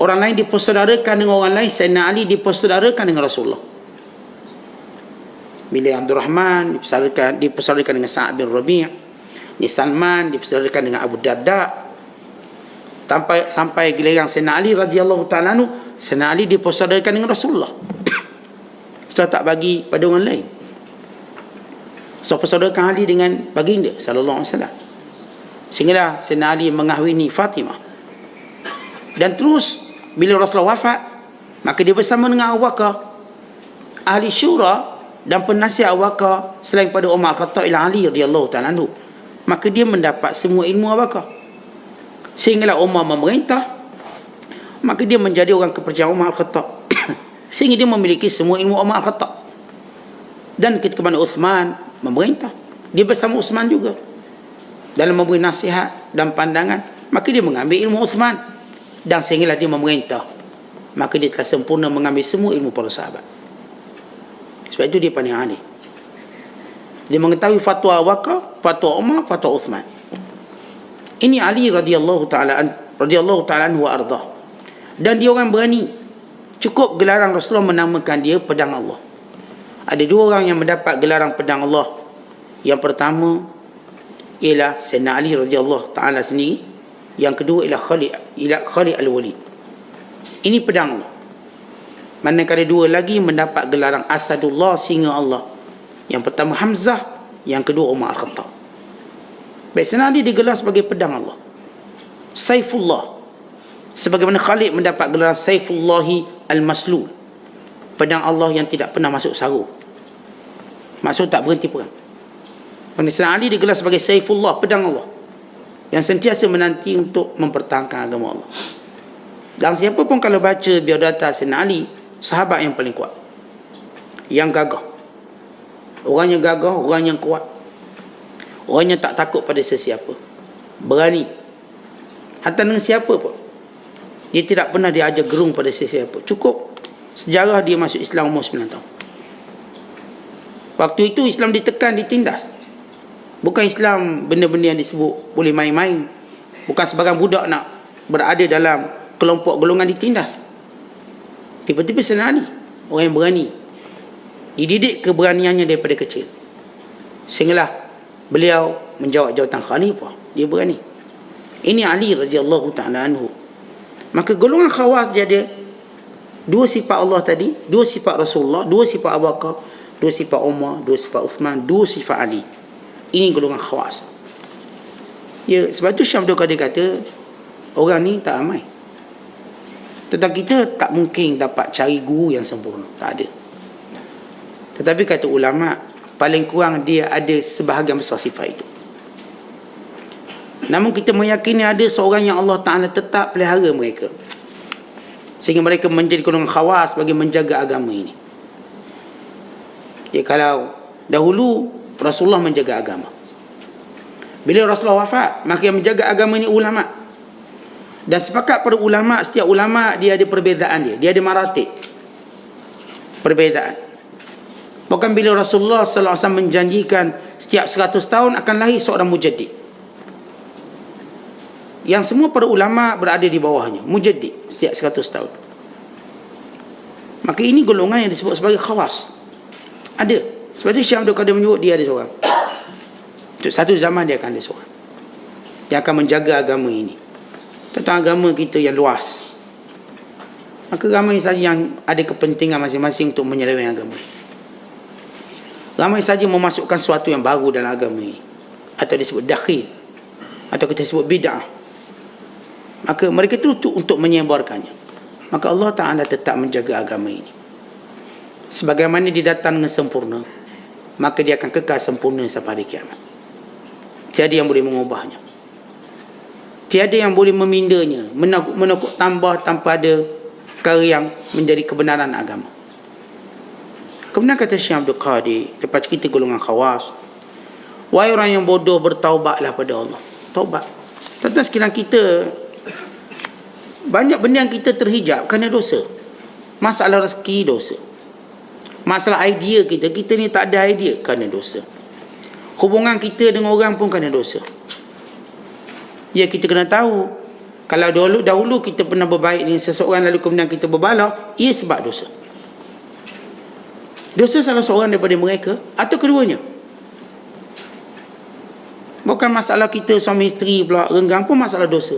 orang lain dipersaudarakan dengan orang lain. Sayyidina Ali dipersaudarakan dengan Rasulullah. Bila Abdul Rahman dipersaudarakan dengan Sa'ad bin Rabi', ni Salman dipersaudarakan dengan Abu Darda. Sampai giliran Sayyidina Ali radhiyallahu ta'ala anhu, Sayyidina Ali dipersaudarakan dengan Rasulullah. Saya tak bagi pada orang lain. So persaudarakan Ali dengan baginda sallallahu alaihi wasallam. Sehinggalah Sayyidina Ali mengahwini Fatimah. Dan terus bila Rasulullah wafat, maka dia bersama dengan Abu Bakar, ahli syura dan penasihat Abu Bakar selain pada Umar Khattab ila Ali radhiyallahu ta'ala anhu, maka dia mendapat semua ilmu Abu Bakar. Sehinggalah Umar memerintah, maka dia menjadi orang kepercayaan Umar Khattab. Sehingga dia memiliki semua ilmu Umar Khattab. Dan ketika mana Uthman memerintah, dia bersama Uthman juga dalam memberi nasihat dan pandangan, maka dia mengambil ilmu Uthman. Dan sehinggalah dia memerintah, maka dia telah sempurna mengambil semua ilmu para sahabat. Sebab itu dia paling ahli. Dia mengetahui fatwa Abu Bakar, fatwa Umar, fatwa Uthman. Ini Ali radhiyallahu ta'ala anhu wa ardah. Dan dia orang berani. Cukup gelaran Rasulullah menamakan dia pedang Allah. Ada dua orang yang mendapat gelaran pedang Allah. Yang pertama ialah Sayyidina Ali radhiyallahu ta'ala sendiri. Yang kedua ialah Khalid al-Walid. Ini pedang Allah. Manakala dua lagi mendapat gelaran Asadullah, singa Allah. Yang pertama Hamzah, yang kedua Umar Al-Khattab. Baik, Sayyidina Ali digelar sebagai pedang Allah, Saifullah. Sebagaimana Khalid mendapat gelaran Saifullahi al-Maslul, pedang Allah yang tidak pernah masuk sarung. Maksud tak berhenti perang. Sayyidina Ali digelar sebagai Saifullah, pedang Allah, yang sentiasa menanti untuk mempertahankan agama Allah. Dan siapa pun kalau baca biodata Sayyidina Ali, sahabat yang paling kuat, yang gagah, orang yang gagah, orang yang kuat, orang yang tak takut pada sesiapa, berani hatta dengan siapa pun. Dia tidak pernah diajar gerung pada sesiapa. Cukup sejarah dia masuk Islam umur 9 tahun. Waktu itu Islam ditekan, ditindas. Bukan Islam benda-benda yang disebut boleh main-main. Bukan sebagai budak nak berada dalam kelompok golongan ditindas. Tiba-tiba Sayyidina Ali, orang yang berani, dididik keberaniannya daripada kecil, sehinggalah beliau menjawab jawatan khalifah. Dia berani. Ini Ali radhiyallahu ta'ala anhu. Maka golongan khawas dia ada dua sifat Allah tadi, dua sifat Rasulullah, dua sifat Abu Bakar, dua sifat Umar, dua sifat Uthman, dua sifat Ali. Ini golongan khawas. Ya, sebab itu Syekh Abdul Qadir kata orang ni tak ramai. Tetapi kita tak mungkin dapat cari guru yang sempurna. Tak ada. Tetapi kata ulama, paling kurang dia ada sebahagian besar sifat itu. Namun kita meyakini ada seorang yang Allah Ta'ala tetap pelihara mereka, sehingga mereka menjadi golongan khawas bagi menjaga agama ini. Ya, kalau dahulu Rasulullah menjaga agama, bila Rasulullah wafat, maka yang menjaga agama ini ulama. Dan sepakat pada ulama, setiap ulama dia ada perbezaan dia ada maratib perbezaan. Bahkan bila Rasulullah sallallahu alaihi wasallam menjanjikan setiap 100 tahun akan lahir seorang mujaddid, yang semua para ulama berada di bawahnya, mujaddid setiap 100 tahun. Maka ini golongan yang disebut sebagai khawas. Ada. Sebab itu Syekh Abdul Qadir menyebut dia ada seorang. Untuk satu zaman dia akan ada seorang yang akan menjaga agama ini, tentang agama kita yang luas. Maka ramai saja yang ada kepentingan masing-masing untuk menyeleweng agama. Ramai saja memasukkan sesuatu yang baru dalam agama ini, atau disebut dakhil, atau kita sebut bid'ah. Maka mereka tertutup untuk menyebarkannya. Maka Allah Ta'ala tetap menjaga agama ini. Sebagaimana dia datang dengan sempurna, maka dia akan kekal sempurna sampai hari kiamat. Tiada yang boleh mengubahnya, tiada yang boleh memindanya, menakut tambah tanpa ada perkara yang menjadi kebenaran agama. Kemudian kata Syekh Abdul Qadir, lepas kita golongan khawas, wahai orang yang bodoh, bertaubatlah pada Allah. Taubat. Tentang sekiranya kita banyak benda yang kita terhijab kerana dosa. Masalah rezeki, dosa. Masalah idea kita ni tak ada idea kerana dosa. Hubungan kita dengan orang pun kerana dosa. Ya, kita kena tahu, kalau dahulu kita pernah berbaik dengan seseorang lalu kemudian kita berbalah, ia sebab dosa. Dosa salah seorang daripada mereka atau keduanya. Bukan masalah kita suami isteri pula renggang pun masalah dosa.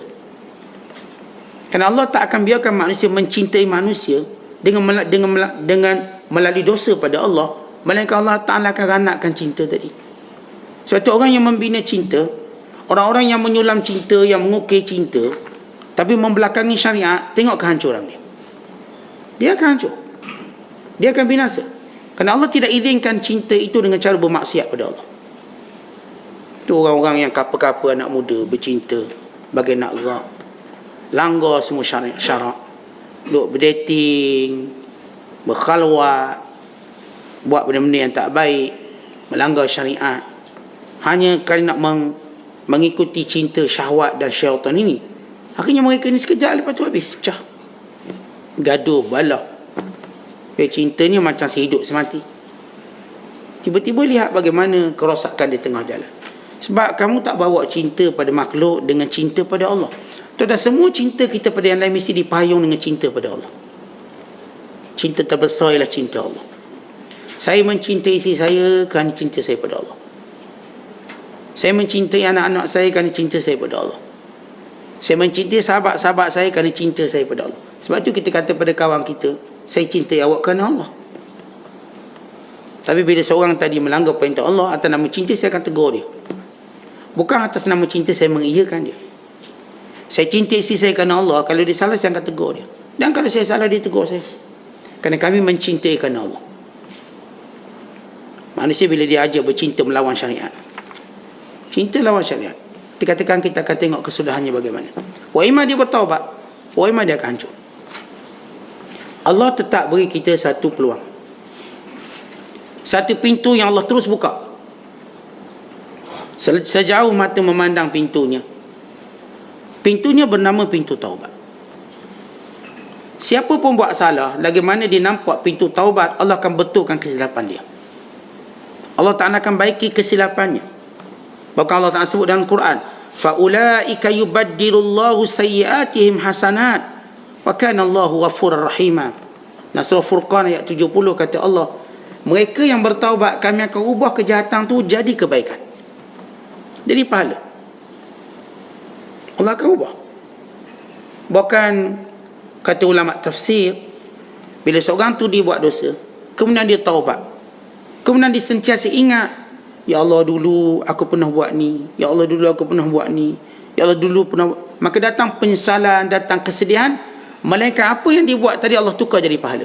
Kerana Allah tak akan biarkan manusia mencintai manusia dengan melalui dosa pada Allah, melainkan Allah Ta'ala akan ranakkan cinta tadi. Sebab itu orang yang membina cinta, orang-orang yang menyulam cinta, yang mengukir cinta, tapi membelakangi syariat, tengok kehancuran dia. Dia akan hancur, dia akan binasa. Kerana Allah tidak izinkan cinta itu dengan cara bermaksiat pada Allah. Itu orang-orang yang kapa-kapa anak muda bercinta bagai nak gerak, langgar semua syarak, duk berdating, berkhalwat, buat benda-benda yang tak baik, melanggar syariat, hanya kerana nak mengikuti cinta syahwat dan syaitan ini. Akhirnya mereka ni sekejap lepas tu habis pecah, gaduh balah. Cinta ni macam sehidup semati. Tiba-tiba lihat bagaimana kerosakan di tengah jalan. Sebab kamu tak bawa cinta pada makhluk dengan cinta pada Allah. Dan semua cinta kita pada yang lain mesti dipayung dengan cinta pada Allah. Cinta terbesar ialah cinta Allah. Saya mencintai isteri saya kerana cinta saya pada Allah. Saya mencintai anak-anak saya kerana cinta saya pada Allah. Saya mencintai sahabat-sahabat saya kerana cinta saya pada Allah. Sebab tu kita kata pada kawan kita, saya cintai awak kerana Allah. Tapi bila seorang tadi melanggar perintah Allah atas nama cinta, saya akan tegur dia. Bukan atas nama cinta saya mengiyakan dia. Saya cintai isteri saya kerana Allah. Kalau dia salah, saya akan tegur dia. Dan kalau saya salah, dia tegur saya. Kerana kami mencintai kerana Allah. Manusia bila dia ajar bercinta melawan syariat, cinta lawan syariat, dikatakan kita akan tengok kesudahannya bagaimana. Wa imma dia bertaubat, wa imma dia akan hancur. Allah tetap beri kita satu peluang, satu pintu yang Allah terus buka. Sejauh mata memandang pintunya, pintunya bernama pintu taubat. Siapa pun buat salah, lagi mana dia nampak pintu taubat, Allah akan betulkan kesilapan dia. Allah Ta'ala akan baiki kesilapannya. Bahkan Allah Ta'ala sebut dalam Quran, فَأُولَٰئِكَ يُبَدِّلُ اللَّهُ سَيِّئَاتِهِمْ حَسَنَاتٍ وَكَانَ اللَّهُ غَفُورًا رَحِيمًا. Nah, surah Furqan ayat 70 kata Allah, mereka yang bertaubat, kami akan ubah kejahatan tu jadi kebaikan, jadi pahala. Allah akan ubah. Bahkan kata ulama tafsir, bila seorang tu dia buat dosa, kemudian dia taubat, kemudian dia sentiasa ingat, ya Allah dulu aku pernah buat ni, ya Allah dulu aku pernah buat ni, ya Allah dulu pernah, maka datang penyesalan, datang kesedihan, melainkan apa yang dia buat tadi Allah tukar jadi pahala.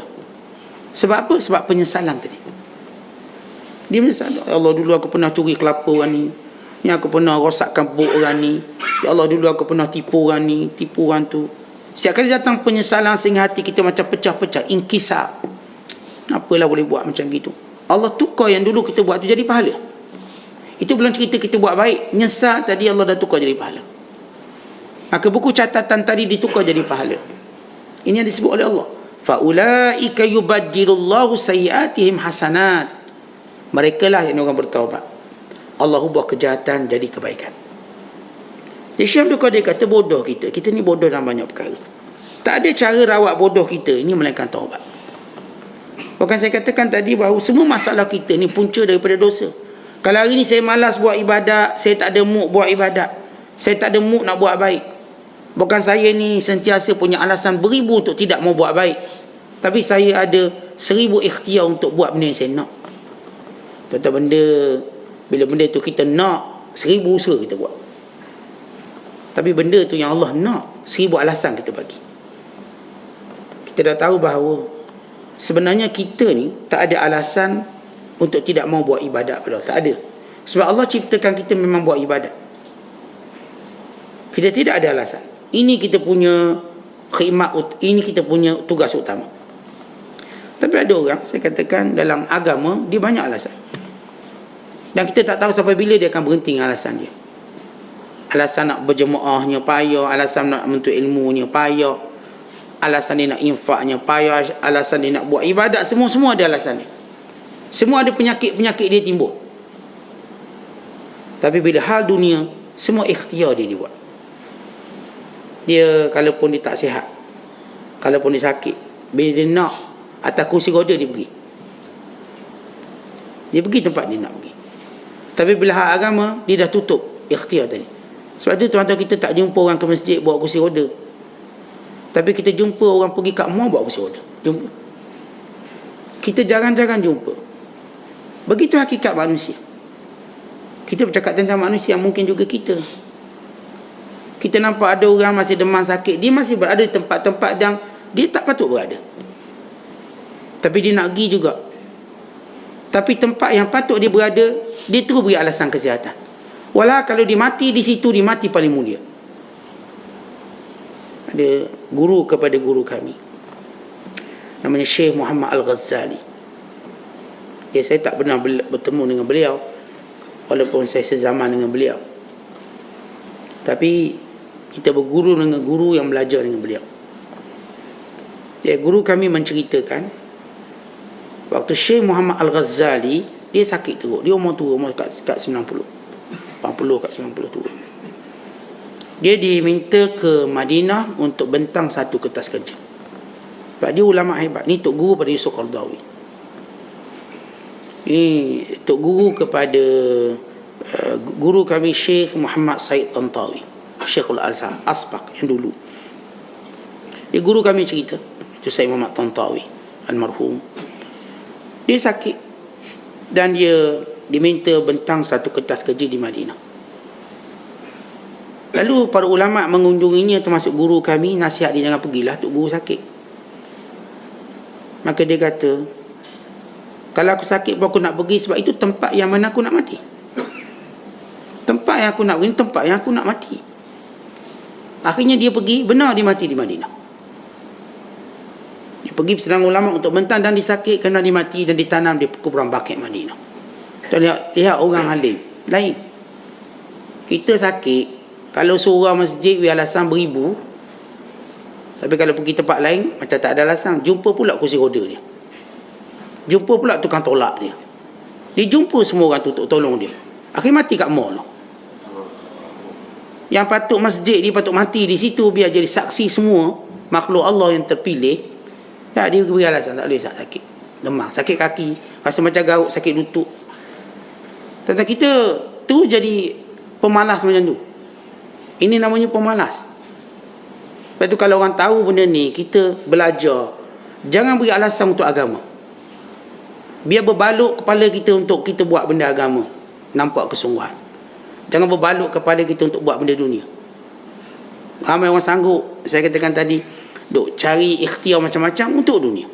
Sebab apa? Sebab penyesalan tadi. Dia menyesal, ya Allah dulu aku pernah curi kelapa orang ni, aku pernah rosakkan perut orang ni, ya Allah dulu aku pernah tipu orang ni, tipu orang tu. Setiap kali datang penyesalan sehingga hati kita macam pecah-pecah, inkisar, apalah boleh buat macam gitu, Allah tukar yang dulu kita buat tu jadi pahala. Itu belum cerita kita buat baik, nyesal tadi Allah dah tukar jadi pahala. Maka buku catatan tadi ditukar jadi pahala. Ini yang disebut oleh Allah, فَأُولَٰئِكَ يُبَدِّلُ اللَّهُ سَيِّئَاتِهِمْ حَسَنَاتٍ. Mereka lah yang orang bertaubat, Allah ubah kejahatan jadi kebaikan. Jadi Syekh Abdul Qadir kata bodoh kita. Kita ni bodoh dalam banyak perkara. Tak ada cara rawat bodoh kita ini melainkan taubat. Bahkan saya katakan tadi bahawa semua masalah kita ni punca daripada dosa. Kalau hari ni saya malas buat ibadat, saya tak ada mood buat ibadat, saya tak ada mood nak buat baik. Bukan saya ni sentiasa punya alasan beribu untuk tidak mau buat baik, tapi saya ada 1000 ikhtiar untuk buat benda yang saya nak. Tuan-tuan, benda, bila benda tu kita nak, 1000 usaha kita buat. Tapi benda tu yang Allah nak, 1000 alasan kita bagi. Kita dah tahu bahawa sebenarnya kita ni tak ada alasan untuk tidak mau buat ibadat pada Allah. Tak ada. Sebab Allah ciptakan kita memang buat ibadat. Kita tidak ada alasan. Ini kita punya khidmat, ini kita punya tugas utama. Tapi ada orang, saya katakan dalam agama, dia banyak alasan. Dan kita tak tahu sampai bila dia akan berhenti dengan alasan dia. Alasan nak berjemaahnya payah, alasan nak menuntut ilmunya payah, alasan dia nak infaknya payah, alasan dia nak buat ibadat, semua ada alasan dia. Semua ada penyakit-penyakit dia timbul. Tapi bila hal dunia, semua ikhtiar dia dibuat. Dia kalaupun dia tak sihat, kalaupun dia sakit, bila dia nak atas kursi roda dia pergi. Dia pergi tempat dia nak pergi. Tapi bila hal agama, dia dah tutup ikhtiar tadi. Sebab tu tuan-tuan, kita tak jumpa orang ke masjid bawa kursi roda. Tapi kita jumpa orang pergi kat mall bawa kursi roda. Jumpa. Kita jarang-jarang jumpa. Begitu hakikat manusia. Kita bercakap tentang manusia, mungkin juga kita. Kita nampak ada orang masih demam sakit, dia masih berada di tempat-tempat yang dia tak patut berada. Tapi dia nak pergi juga. Tapi tempat yang patut dia berada, dia terus beri alasan kesihatan. Walau kalau dia mati di situ, dia mati paling mulia. Ada guru kepada guru kami, namanya Syekh Muhammad Al-Ghazali. Ya, saya tak pernah bertemu dengan beliau, walaupun saya sezaman dengan beliau. Tapi kita berguru dengan guru yang belajar dengan beliau. Ya, guru kami menceritakan, waktu Syekh Muhammad Al-Ghazali, dia sakit teruk. Dia umur tua, umur kat 90. 80 kat 90 tua. Dia diminta ke Madinah untuk bentang satu kertas kerja. Sebab dia ulama hebat. Ni Tok Guru pada Yusuf Qaradawi. Ini Tok Guru kepada guru kami Syekh Muhammad Said Tantawi, Syekhul Azhar Asbaq yang dulu. Dia guru kami cerita, itu Syekh Muhammad Tantawi almarhum. Dia sakit dan dia diminta bentang satu kertas kerja di Madinah. Lalu para ulama mengunjunginya, termasuk guru kami, nasihat dia jangan pergilah, Tok Guru sakit. Maka dia kata, kalau aku sakit pun aku nak pergi, sebab itu tempat yang mana aku nak mati. Tempat yang aku nak pergi, tempat yang aku nak mati. Akhirnya dia pergi, benar dia mati di Madinah. Dia pergi bersama ulama untuk bentang dan disakit kerana dia mati dan ditanam di kuburan Baqi' Madinah. Kita lihat orang alim lain. Kita sakit, kalau seorang masjid we alasan beribu, tapi kalau pergi tempat lain macam tak ada alasan, jumpa pula kursi roda dia, jumpa pula tukang tolak dia, dia jumpa semua orang tu untuk tolong dia, akhir mati kat mall. Yang patut masjid dia patut mati di situ biar jadi saksi semua makhluk Allah yang terpilih, tak, dia beri alasan tak boleh, sakit demam, sakit kaki, rasa macam garuk, sakit lutut. Tentang kita tu jadi pemalas macam tu. Ini namanya pemalas. Lepas tu kalau orang tahu benda ni, kita belajar, jangan beri alasan untuk agama. Biar berbaluk kepala kita untuk kita buat benda agama, nampak kesungguhan. Jangan berbaluk kepala kita untuk buat benda dunia. Ramai orang sanggup, saya katakan tadi, duk cari ikhtiar macam-macam untuk dunia.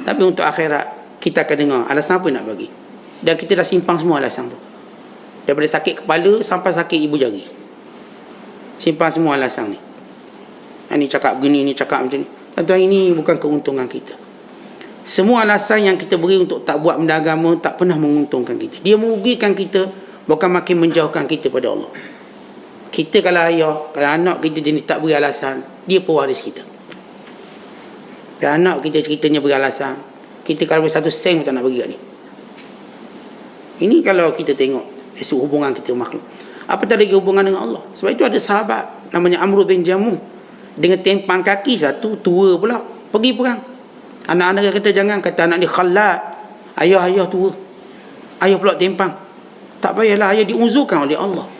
Tapi untuk akhirat, kita akan dengar alasan apa nak bagi. Dan kita dah simpang semua alasan tu. Daripada sakit kepala sampai sakit ibu jari, simpan semua alasan ni. Ini cakap begini, ini cakap macam ni. Tuan-tuan, ini bukan keuntungan kita. Semua alasan yang kita beri untuk tak buat benda agama tak pernah menguntungkan kita. Dia merugikan kita, bukan makin menjauhkan kita pada Allah. Kita kalau ayah, kalau anak kita jenis tak beri alasan, dia pewaris kita. Dan anak kita ceritanya beri alasan, kita kalau satu sen pun tak nak bagi kat dia. Ini kalau kita tengok dari hubungan kita makhluk. Apatah lagi hubungan dengan Allah. Sebab itu ada sahabat namanya Amr bin Jamuh, dengan tempang kaki satu, tua pula, pergi perang. Anak-anak dia kata jangan, kata anak dia Khalad, ayah tua, ayah pula tempang. Tak payahlah, ayah diuzurkan oleh Allah.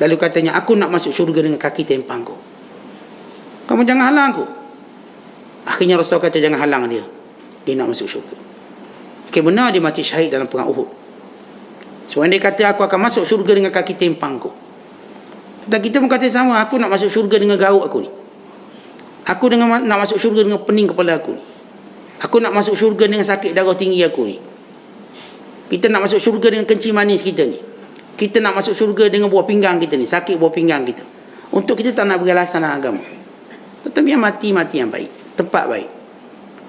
Lalu katanya, aku nak masuk syurga dengan kaki tempang kau, kamu jangan halang aku. Akhirnya Rasul kata jangan halang dia, dia nak masuk syurga. Okay, benar dia mati syahid dalam perang Uhud. Sebab dia kata aku akan masuk syurga dengan kaki tempang kau. Dan kita pun kata sama, aku nak masuk syurga dengan garuk aku ni, aku nak masuk syurga dengan pening kepala aku ni, aku nak masuk syurga dengan sakit darah tinggi aku ni, kita nak masuk syurga dengan kencing manis kita ni, kita nak masuk syurga dengan buah pinggang kita ni, sakit buah pinggang kita. Untuk kita tak nak beralasan agama. Tetapi yang mati yang baik, tempat baik.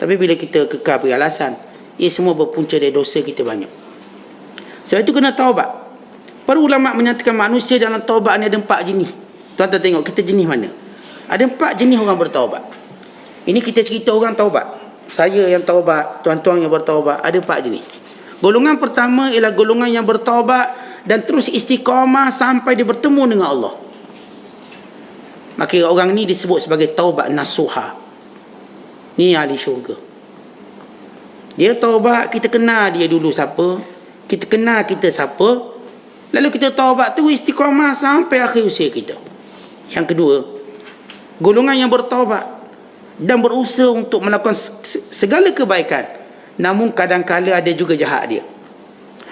Tapi bila kita kekal beralasan, ia semua berpunca dari dosa kita banyak. Sebab itu kena taubat. Para ulama menyatakan manusia dalam taubat ni ada 4 jenis. Tuan-tuan tengok kita jenis mana. Ada 4 jenis orang bertaubat. Ini kita cerita orang taubat. Saya yang taubat, tuan-tuan yang bertaubat, ada 4 jenis. Golongan pertama ialah golongan yang bertaubat dan terus istiqamah sampai dia bertemu dengan Allah. Maka orang ni disebut sebagai taubat nasuha. Ni ahli syurga. Dia taubat, kita kenal dia dulu siapa, kita kenal kita siapa, lalu kita taubat tu istiqamah sampai akhir usia kita. Yang kedua, golongan yang bertaubat dan berusaha untuk melakukan segala kebaikan, namun kadang-kala ada juga jahat dia,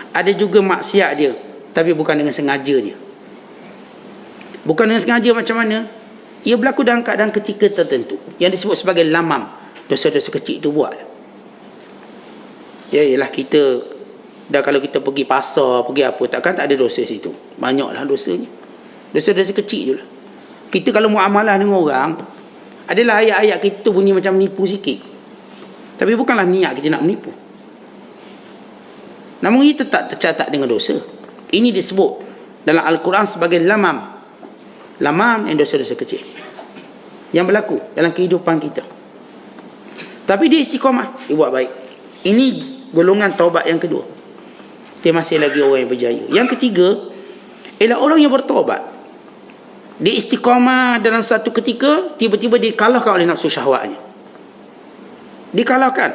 ada juga maksiat dia, tapi bukan dengan sengaja dia. Bukan dengan sengaja macam mana? Ia berlaku dalam keadaan ketika tertentu yang disebut sebagai lamam. Dosa-dosa kecil itu buat. Ya ialah kita dah, kalau kita pergi pasar, pergi apa, takkan tak ada dosa situ. Banyaklah dosanya. Dosa-dosa kecil je lah. Kita kalau muamalah dengan orang, adalah ayat-ayat kita bunyi macam menipu sikit. Tapi bukanlah niat kita nak menipu. Namun ia tetap tercatat dengan dosa. Ini disebut dalam Al-Quran sebagai lamam. Lamam yang dosa-dosa kecil yang berlaku dalam kehidupan kita. Tapi dia istiqamah, dia buat baik. Ini golongan taubat yang kedua. Dia masih lagi orang yang berjaya. Yang ketiga ialah orang yang bertaubat. Dia istiqamah dalam satu ketika, tiba-tiba dikalahkan oleh nafsu syahwatnya. Dikalahkan.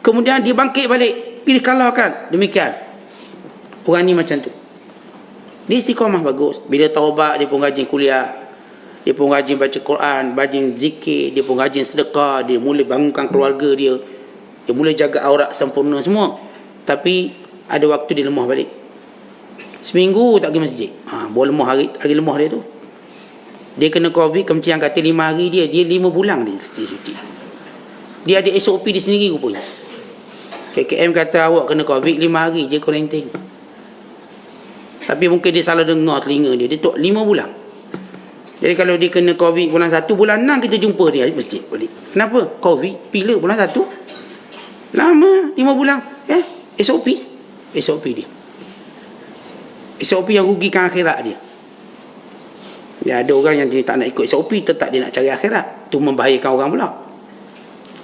Kemudian dia bangkit balik, dikalahkan. Demikian. Orang ni macam tu. Dia istiqamah bagus. Bila taubat, dia pun rajin kuliah. Dia pun rajin baca Quran, rajin zikir, dia pun rajin sedekah, dia mula bangunkan keluarga dia. Dia mula jaga aurat sempurna semua. Tapi ada waktu dia lemah balik. Seminggu tak pergi masjid. Baru lemah hari lemah dia tu. Dia kena COVID, kemudian kata 5 hari dia 5 bulan dia cuti. Dia ada SOP dia sendiri rupanya. KKM kata awak kena COVID 5 hari je quarantine. Tapi mungkin dia salah dengar telinga dia. Dia tok 5 bulan. Jadi kalau dia kena COVID bulan 1, bulan 6 kita jumpa dia di masjid balik. Kenapa? COVID bila bulan 1? Lama 5 bulan. SOP dia. SOP yang rugikan akhirat dia. Ya, ada orang yang dia tak nak ikut SOP, tetap dia nak cari akhirat. Tu membahayakan orang pula.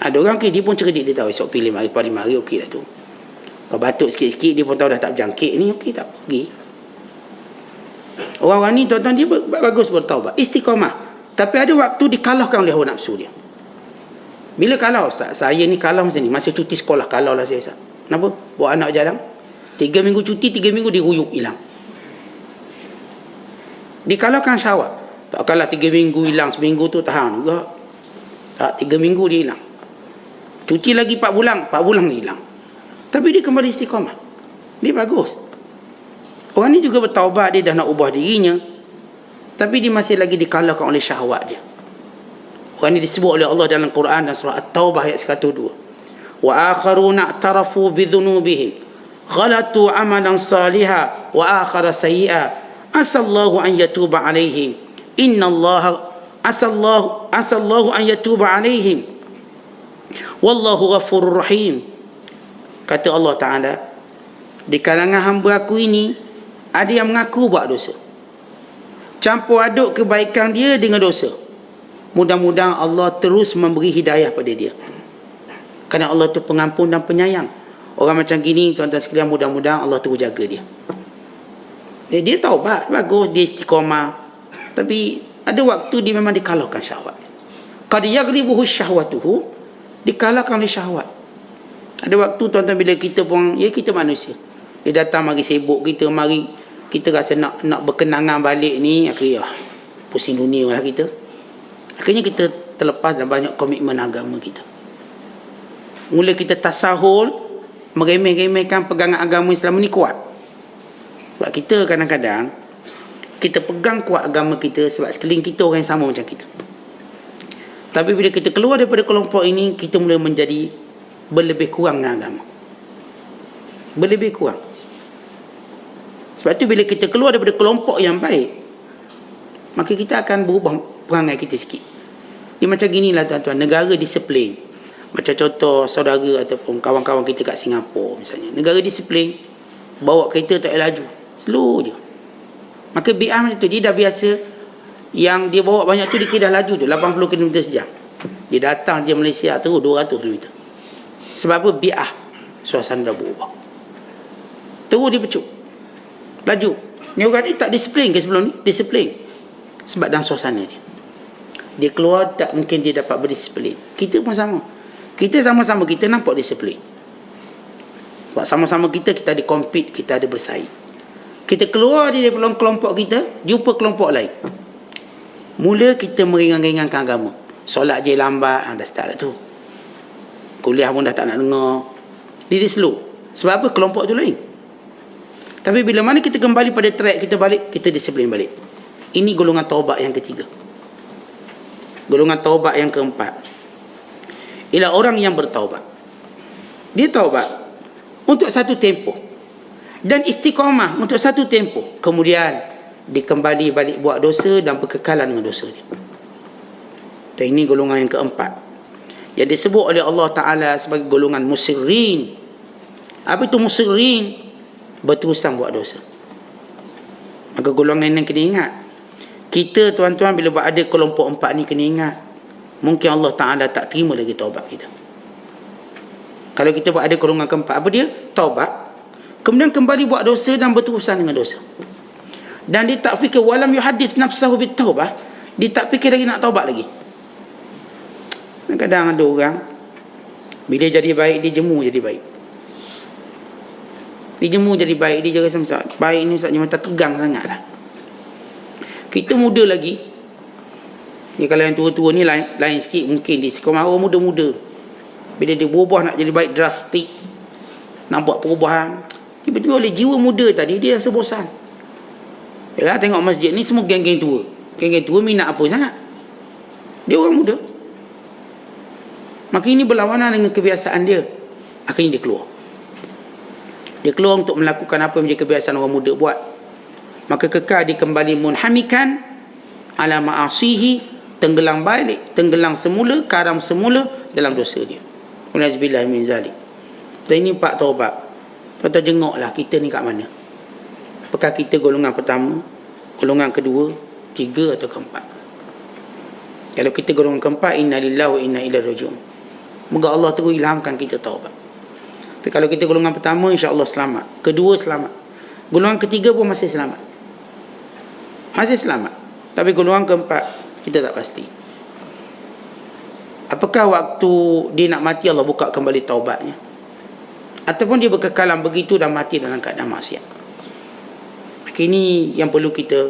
Ada orang dia pun cerdik, dia tahu SOP 5 hari, 5 hari okey dah tu. Kalau batuk sikit-sikit dia pun tahu dah tak berjangkit ni, okey tak pergi. Orang-orang ni tuan-tuan dia bagus bertaubat, istiqamah. Tapi ada waktu dikalahkan oleh hawa nafsu dia. Bila kalau Ustaz, saya ni kalau macam ni, masa cuti sekolah kalau lah saya Ustaz. Kenapa? Bawa anak jalan 3 minggu cuti, 3 minggu diruyuk hilang. Dikalahkan syahwat. Tak kalah 3 minggu hilang, seminggu tu tahan juga. Tak, 3 minggu dia hilang. Cuti lagi 4 bulan dia hilang. Tapi dia kembali istiqamah. Dia bagus. Orang ni juga bertaubat, dia dah nak ubah dirinya. Tapi dia masih lagi dikalahkan oleh syahwat dia. Orang ni disebut oleh Allah dalam Quran dan surah At-Taubah ayat 102. Wa akharuna i'tarafu bidhunubihim ghalatu amalan salihan wa akhara sayyi'a asallahu an yatuba alaihim innallaha asallahu an yatuba alaihim wallahu ghafurur rahim. Kata Allah Ta'ala, di kalangan hamba aku ini ada yang mengaku buat dosa, campur aduk kebaikan dia dengan dosa. Mudah-mudahan Allah terus memberi hidayah pada dia, kerana Allah tu pengampun dan penyayang. Orang macam gini tuan-tuan sekalian, mudah-mudahan Allah terus jaga dia. Dia taubat, bagus, dia istiqamah. Tapi ada waktu dia memang dikalahkan syahwat. Qad yaghlibuhu syahwatuhu, dikalahkan oleh syahwat. Ada waktu tuan-tuan bila kita pun, ya kita manusia, dia datang mari sibuk kita, mari kita rasa nak berkenangan balik ni, akhirnya pusing dunia lah kita. Akhirnya kita terlepas dalam banyak komitmen agama kita. Mula kita tasahul, meremeh-remehkan pegangan agama Islam ni kuat. Sebab kita kadang-kadang kita pegang kuat agama kita sebab sekeliling kita orang yang sama macam kita. Tapi bila kita keluar daripada kelompok ini, kita mula menjadi berlebih kurang dengan agama. Berlebih kurang. Sebab tu bila kita keluar daripada kelompok yang baik, maka kita akan berubah perangai kita sikit. Dia macam ginilah tuan-tuan, negara disiplin. Macam contoh saudara ataupun kawan-kawan kita kat Singapura misalnya. Negara disiplin, bawa kereta tak laju, slow je. Maka bi'ah macam tu, dia dah biasa yang dia bawa banyak tu, dia dah laju tu 80 km sejam. Dia datang je Malaysia terus 200 km. Sebab apa? Bi'ah, suasana dah berubah. Terus dia pecuk, laju. Ni orang ni tak disiplin ke sebelum ni? Disiplin. Sebab dalam suasana dia keluar, tak mungkin dia dapat berdisiplin. Kita pun sama. Kita sama-sama kita nampak disiplin. Sebab sama-sama kita ada compete, kita ada bersaing. Kita keluar dari kelompok kita, jumpa kelompok lain. Mula kita meringan-ringankan agama. Solat je lambat, dah start lah tu. Kuliah pun dah tak nak dengar. Dia slow. Sebab apa? Kelompok tu lain. Tapi bila mana kita kembali pada track kita balik, kita disiplin balik. Ini golongan taubat yang ketiga. Golongan taubat yang keempat ialah orang yang bertaubat. Dia taubat, untuk satu tempoh, dan istiqamah untuk satu tempoh, kemudian dikembali balik buat dosa dan berkekalan dengan dosa dia. Dan ini golongan yang keempat yang disebut oleh Allah Ta'ala sebagai golongan musirrin. Apa itu musirrin? Berterusan buat dosa. Maka golongan yang kena ingat. Kita tuan-tuan bila berada kelompok empat ni kena ingat, mungkin Allah Ta'ala tak terima lagi taubat kita. Kalau kita berada golongan keempat, apa dia? Taubat, kemudian kembali buat dosa dan berterusan dengan dosa. Dan dia tak fikir walam yuhaddis nafsahu bitaubah, dia tak fikir lagi nak taubat lagi. Kadang ada orang bila jadi baik dia jemu jadi baik. Dia jemu jadi baik, dia rasa macam baik ni Ustaz macam tegang sangatlah. Kita muda lagi. Ya, kalau yang tua-tua ni lain sikit mungkin dia sekolah orang muda-muda. Bila dia berubah nak jadi baik drastik, nak buat perubahan, tiba-tiba oleh jiwa muda tadi dia rasa bosan. Yalah, tengok masjid ni semua geng-geng tua. Geng-geng tua minat apa sangat? Dia orang muda. Maka ini berlawanan dengan kebiasaan dia. Akhirnya dia keluar. Dia keluar untuk melakukan apa yang menjadi kebiasaan orang muda buat. Maka kekal dia kembali munhamikan ala ma'asihi, tenggelam balik, tenggelam semula, karam semula dalam dosa dia. Walazbillah min zalik. Dan ini empat taubat. Kita jengoklah kita ni kat mana. Apakah kita golongan pertama, golongan kedua, tiga atau keempat? Kalau kita golongan keempat, inna lillahi wa inna ilaihi raji'un. Moga Allah terus ilhamkan kita taubat. Tapi kalau kita golongan pertama, insya-Allah selamat. Kedua selamat. Golongan ketiga pun masih selamat. Masih selamat. Tapi golongan keempat kita tak pasti. Apakah waktu dia nak mati Allah buka kembali taubatnya? Ataupun dia berkekalan begitu dan mati dalam keadaan maksiat? Maka ini yang perlu kita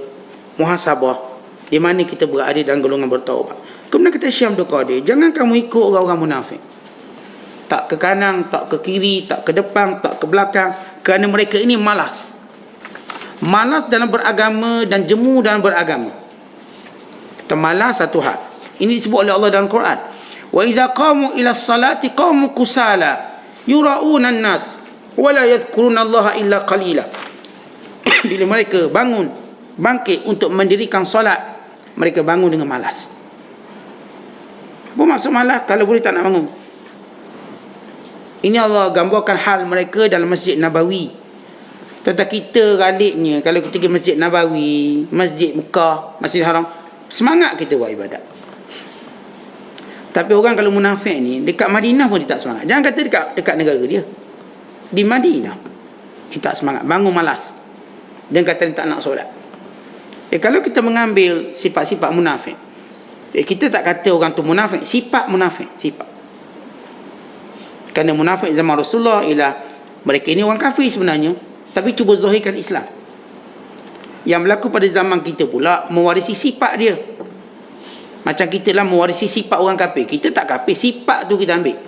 muhasabah. Di mana kita berada dalam golongan bertaubat. Kemudian kata Syekh Abdul Qadir, jangan kamu ikut orang-orang munafik. Tak ke kanan, tak ke kiri, tak ke depan, tak ke belakang. Kerana mereka ini malas. Malas dalam beragama dan jemu dalam beragama. Kita malas satu hal. Ini disebut oleh Allah dalam Quran. Wa idza qamu ila salati qamu kusala yura'una an-nas wa la yadhkuruna Allah illa qalila. Bila mereka bangun, bangkit untuk mendirikan solat, mereka bangun dengan malas. Apa maksud malas? Kalau boleh tak nak bangun. Ini Allah gambarkan hal mereka dalam Masjid Nabawi. Tentang kita galiknya, kalau kita pergi Masjid Nabawi, Masjid Mekah, Masjid Haram, semangat kita buat ibadat. Tapi orang kalau munafik ni, dekat Madinah pun dia tak semangat. Jangan kata dekat negara dia. Di Madinah, dia tak semangat, bangun malas. Dan kata dia tak nak solat. Kalau kita mengambil sifat-sifat munafik, kita tak kata orang tu munafik, sifat munafik, sifat. Kerana munafik zaman Rasulullah ialah mereka ini orang kafir sebenarnya, tapi cuba zahirkan Islam. Yang berlaku pada zaman kita pula mewarisi sifat dia. Macam kita lah mewarisi sifat orang kafir. Kita tak kafir, sifat tu kita ambil.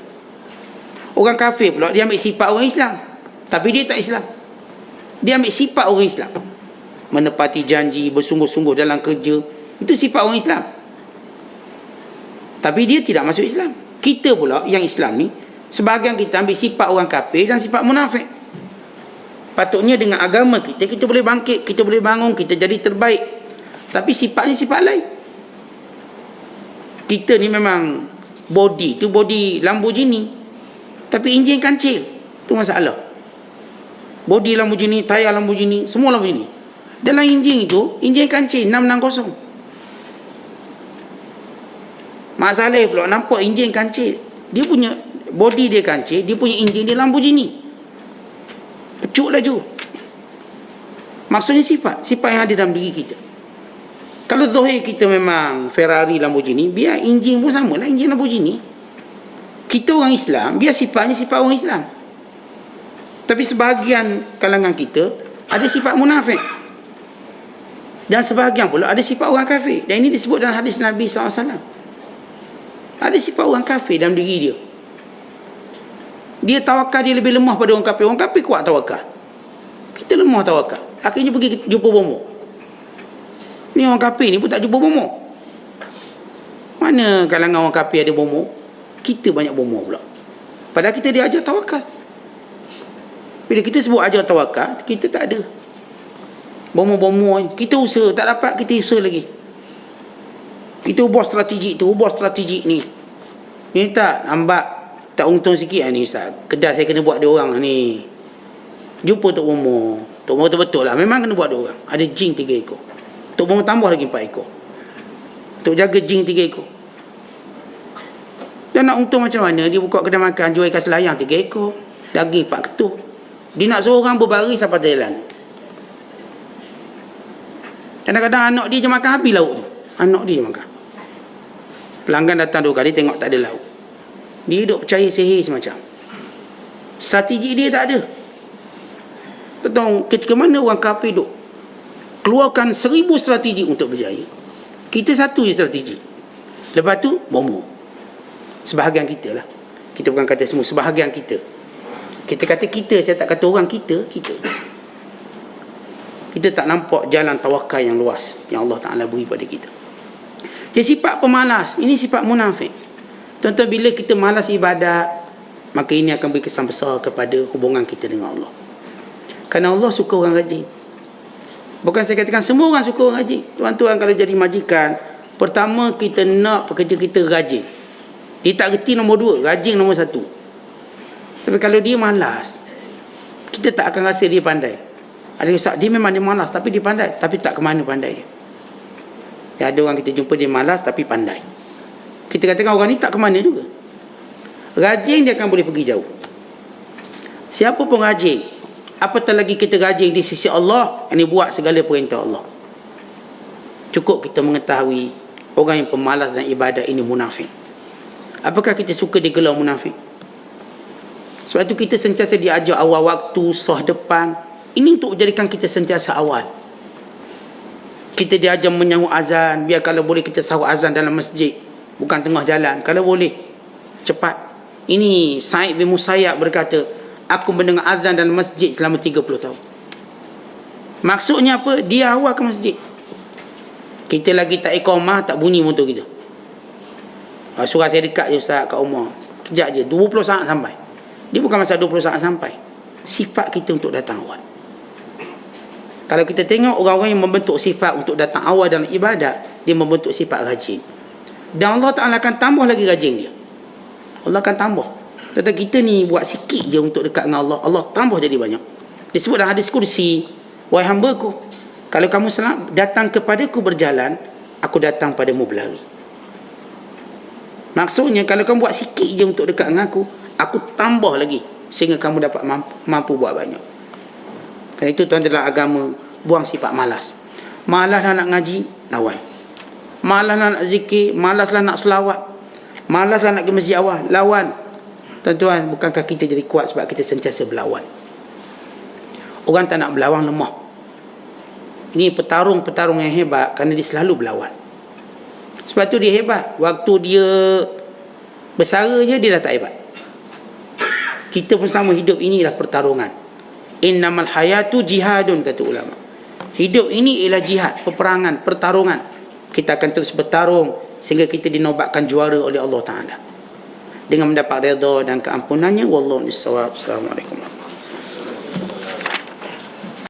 Orang kafir pula dia ambil sifat orang Islam, tapi dia tak Islam. Dia ambil sifat orang Islam, menepati janji, bersungguh-sungguh dalam kerja. Itu sifat orang Islam, tapi dia tidak masuk Islam. Kita pula yang Islam ni, sebahagian kita ambil sifat orang kafir dan sifat munafik. Patutnya dengan agama kita, kita boleh bangkit, kita boleh bangun, kita jadi terbaik. Tapi sifatnya sifat lain. Kita ni memang body tu body Lamborghini, tapi enjin kancil. Tu masalah. Body Lamborghini, tayar Lamborghini, semua Lamborghini. Dalam enjin itu, enjin kancil 660. Masalah pula nampak enjin kancil. Dia punya body dia kancil, dia punya enjin dia Lamborghini. Pecuk laju. Maksudnya sifat yang ada dalam diri kita. Kalau zahir kita memang Ferrari Lamborghini, biar enjin pun sama lah, enjin Lamborghini. Kita orang Islam, biar sifatnya sifat orang Islam. Tapi sebahagian kalangan kita ada sifat munafik, dan sebahagian pula ada sifat orang kafir. Dan ini disebut dalam hadis Nabi SAW. Ada sifat orang kafir dalam diri dia. Dia tawakal dia lebih lemah pada orang kafir. Orang kafir kuat tawakal, kita lemah tawakal. Akhirnya pergi jumpa bomoh. Ni orang kafir ni pun tak jumpa bomoh. Mana kalangan orang kafir ada bomoh? Kita banyak bomoh pula. Padahal kita diajar tawakal. Bila kita sebut ajar tawakal, kita tak ada. Bomo-bomo, kita usaha, tak dapat, kita usaha lagi. Kita ubah strategi ni. Ni tak, nampak, tak untung sikit ni Ustaz. Kedai saya kena buat 2 orang ni. Jumpa Tok Bomo. Tok Bomo betul lah, memang kena buat 2 orang. Ada jing 3 ekor. Tok Bomo tambah lagi 4 ekor. Tok jaga jing 3 ekor. Dan nak untung macam mana? Dia buka kedai makan, jual ikan selayang 3 ekor. Daging 4 ketul. Dia nak suruh orang berbaris sampai jalan. Kadang-kadang anak dia je makan habis lauk tu. Anak dia je makan. Pelanggan datang 2 kali tengok tak ada lauk. Dia duk percaya sihir semacam. Strategi dia tak ada. Tahu ke mana orang kafir duk keluarkan 1000 strategi untuk berjaya. Kita satu je strategi. Lepas tu bomo. Sebahagian kita lah. Kita bukan kata semua, sebahagian kita. Kita kata kita, saya tak kata orang kita. Kita tak nampak jalan tawakal yang luas yang Allah Ta'ala beri pada kita. Jadi sifat pemalas, ini sifat munafik. Tuan-tuan, bila kita malas ibadat, maka ini akan beri kesan besar kepada hubungan kita dengan Allah. Kerana Allah suka orang rajin. Bukan saya katakan semua orang suka orang rajin. Tuan-tuan kalau jadi majikan, pertama kita nak pekerja kita rajin. Dia tak reti nombor 2, rajin nombor 1. Tapi kalau dia malas, kita tak akan rasa dia pandai. Ada Ustaz, dia memang dia malas tapi dia pandai. Tapi tak ke mana pandai dia. Ya, ada orang kita jumpa dia malas tapi pandai. Kita katakan orang ni tak ke mana juga. Rajin dia akan boleh pergi jauh. Siapa pun rajin, apatah lagi kita rajin di sisi Allah, yang buat segala perintah Allah. Cukup kita mengetahui orang yang pemalas dan ibadat ini munafik. Apakah kita suka digelar munafik? Sebab itu kita sentiasa diajar awal waktu, sah depan. Ini untuk menjadikan kita sentiasa awal. Kita diajar menyahut azan. Biar kalau boleh kita sahut azan dalam masjid, bukan tengah jalan. Kalau boleh, cepat. Ini Sa'id bin Musayyab berkata, aku mendengar azan dalam masjid selama 30 tahun. Maksudnya apa? Dia awal ke masjid. Kita lagi tak iqamah, tak bunyi motor kita. Surah saya dekat je Ustaz kat rumah. Kejap je, 20 saat sampai. Dia bukan masa 20 saat sampai. Sifat kita untuk datang awal. Kalau kita tengok orang-orang yang membentuk sifat untuk datang awal dalam ibadat, dia membentuk sifat rajin. Dan Allah Ta'ala akan tambah lagi rajin dia. Allah akan tambah. Tetapi kita ni buat sikit je untuk dekat dengan Allah, Allah tambah jadi banyak. Disebut dalam hadis kursi, wahai hamba-Ku, kalau kamu datang kepadaku berjalan, aku datang padamu berlari. Maksudnya kalau kamu buat sikit je untuk dekat dengan aku tambah lagi sehingga kamu dapat mampu buat banyak. Kerana itu tuan dalam agama, buang sifat malas. Malaslah nak ngaji, lawan. Malaslah nak zikir, malaslah nak selawat, malaslah nak ke masjid awal, lawan. Tuan-tuan, bukankah kita jadi kuat sebab kita sentiasa berlawan? Orang tak nak berlawan lemah. Ini petarung-petarung yang hebat kerana dia selalu berlawan. Sebab tu dia hebat. Waktu dia bersara je, dia dah tak hebat. Kita pun sama, hidup inilah pertarungan. Innamal hayatu jihadun, kata ulama. Hidup ini ialah jihad, peperangan, pertarungan. Kita akan terus bertarung sehingga kita dinobatkan juara oleh Allah Ta'ala dengan mendapat redha dan keampunannya. Wallahu a'lam bishawab. Assalamualaikum.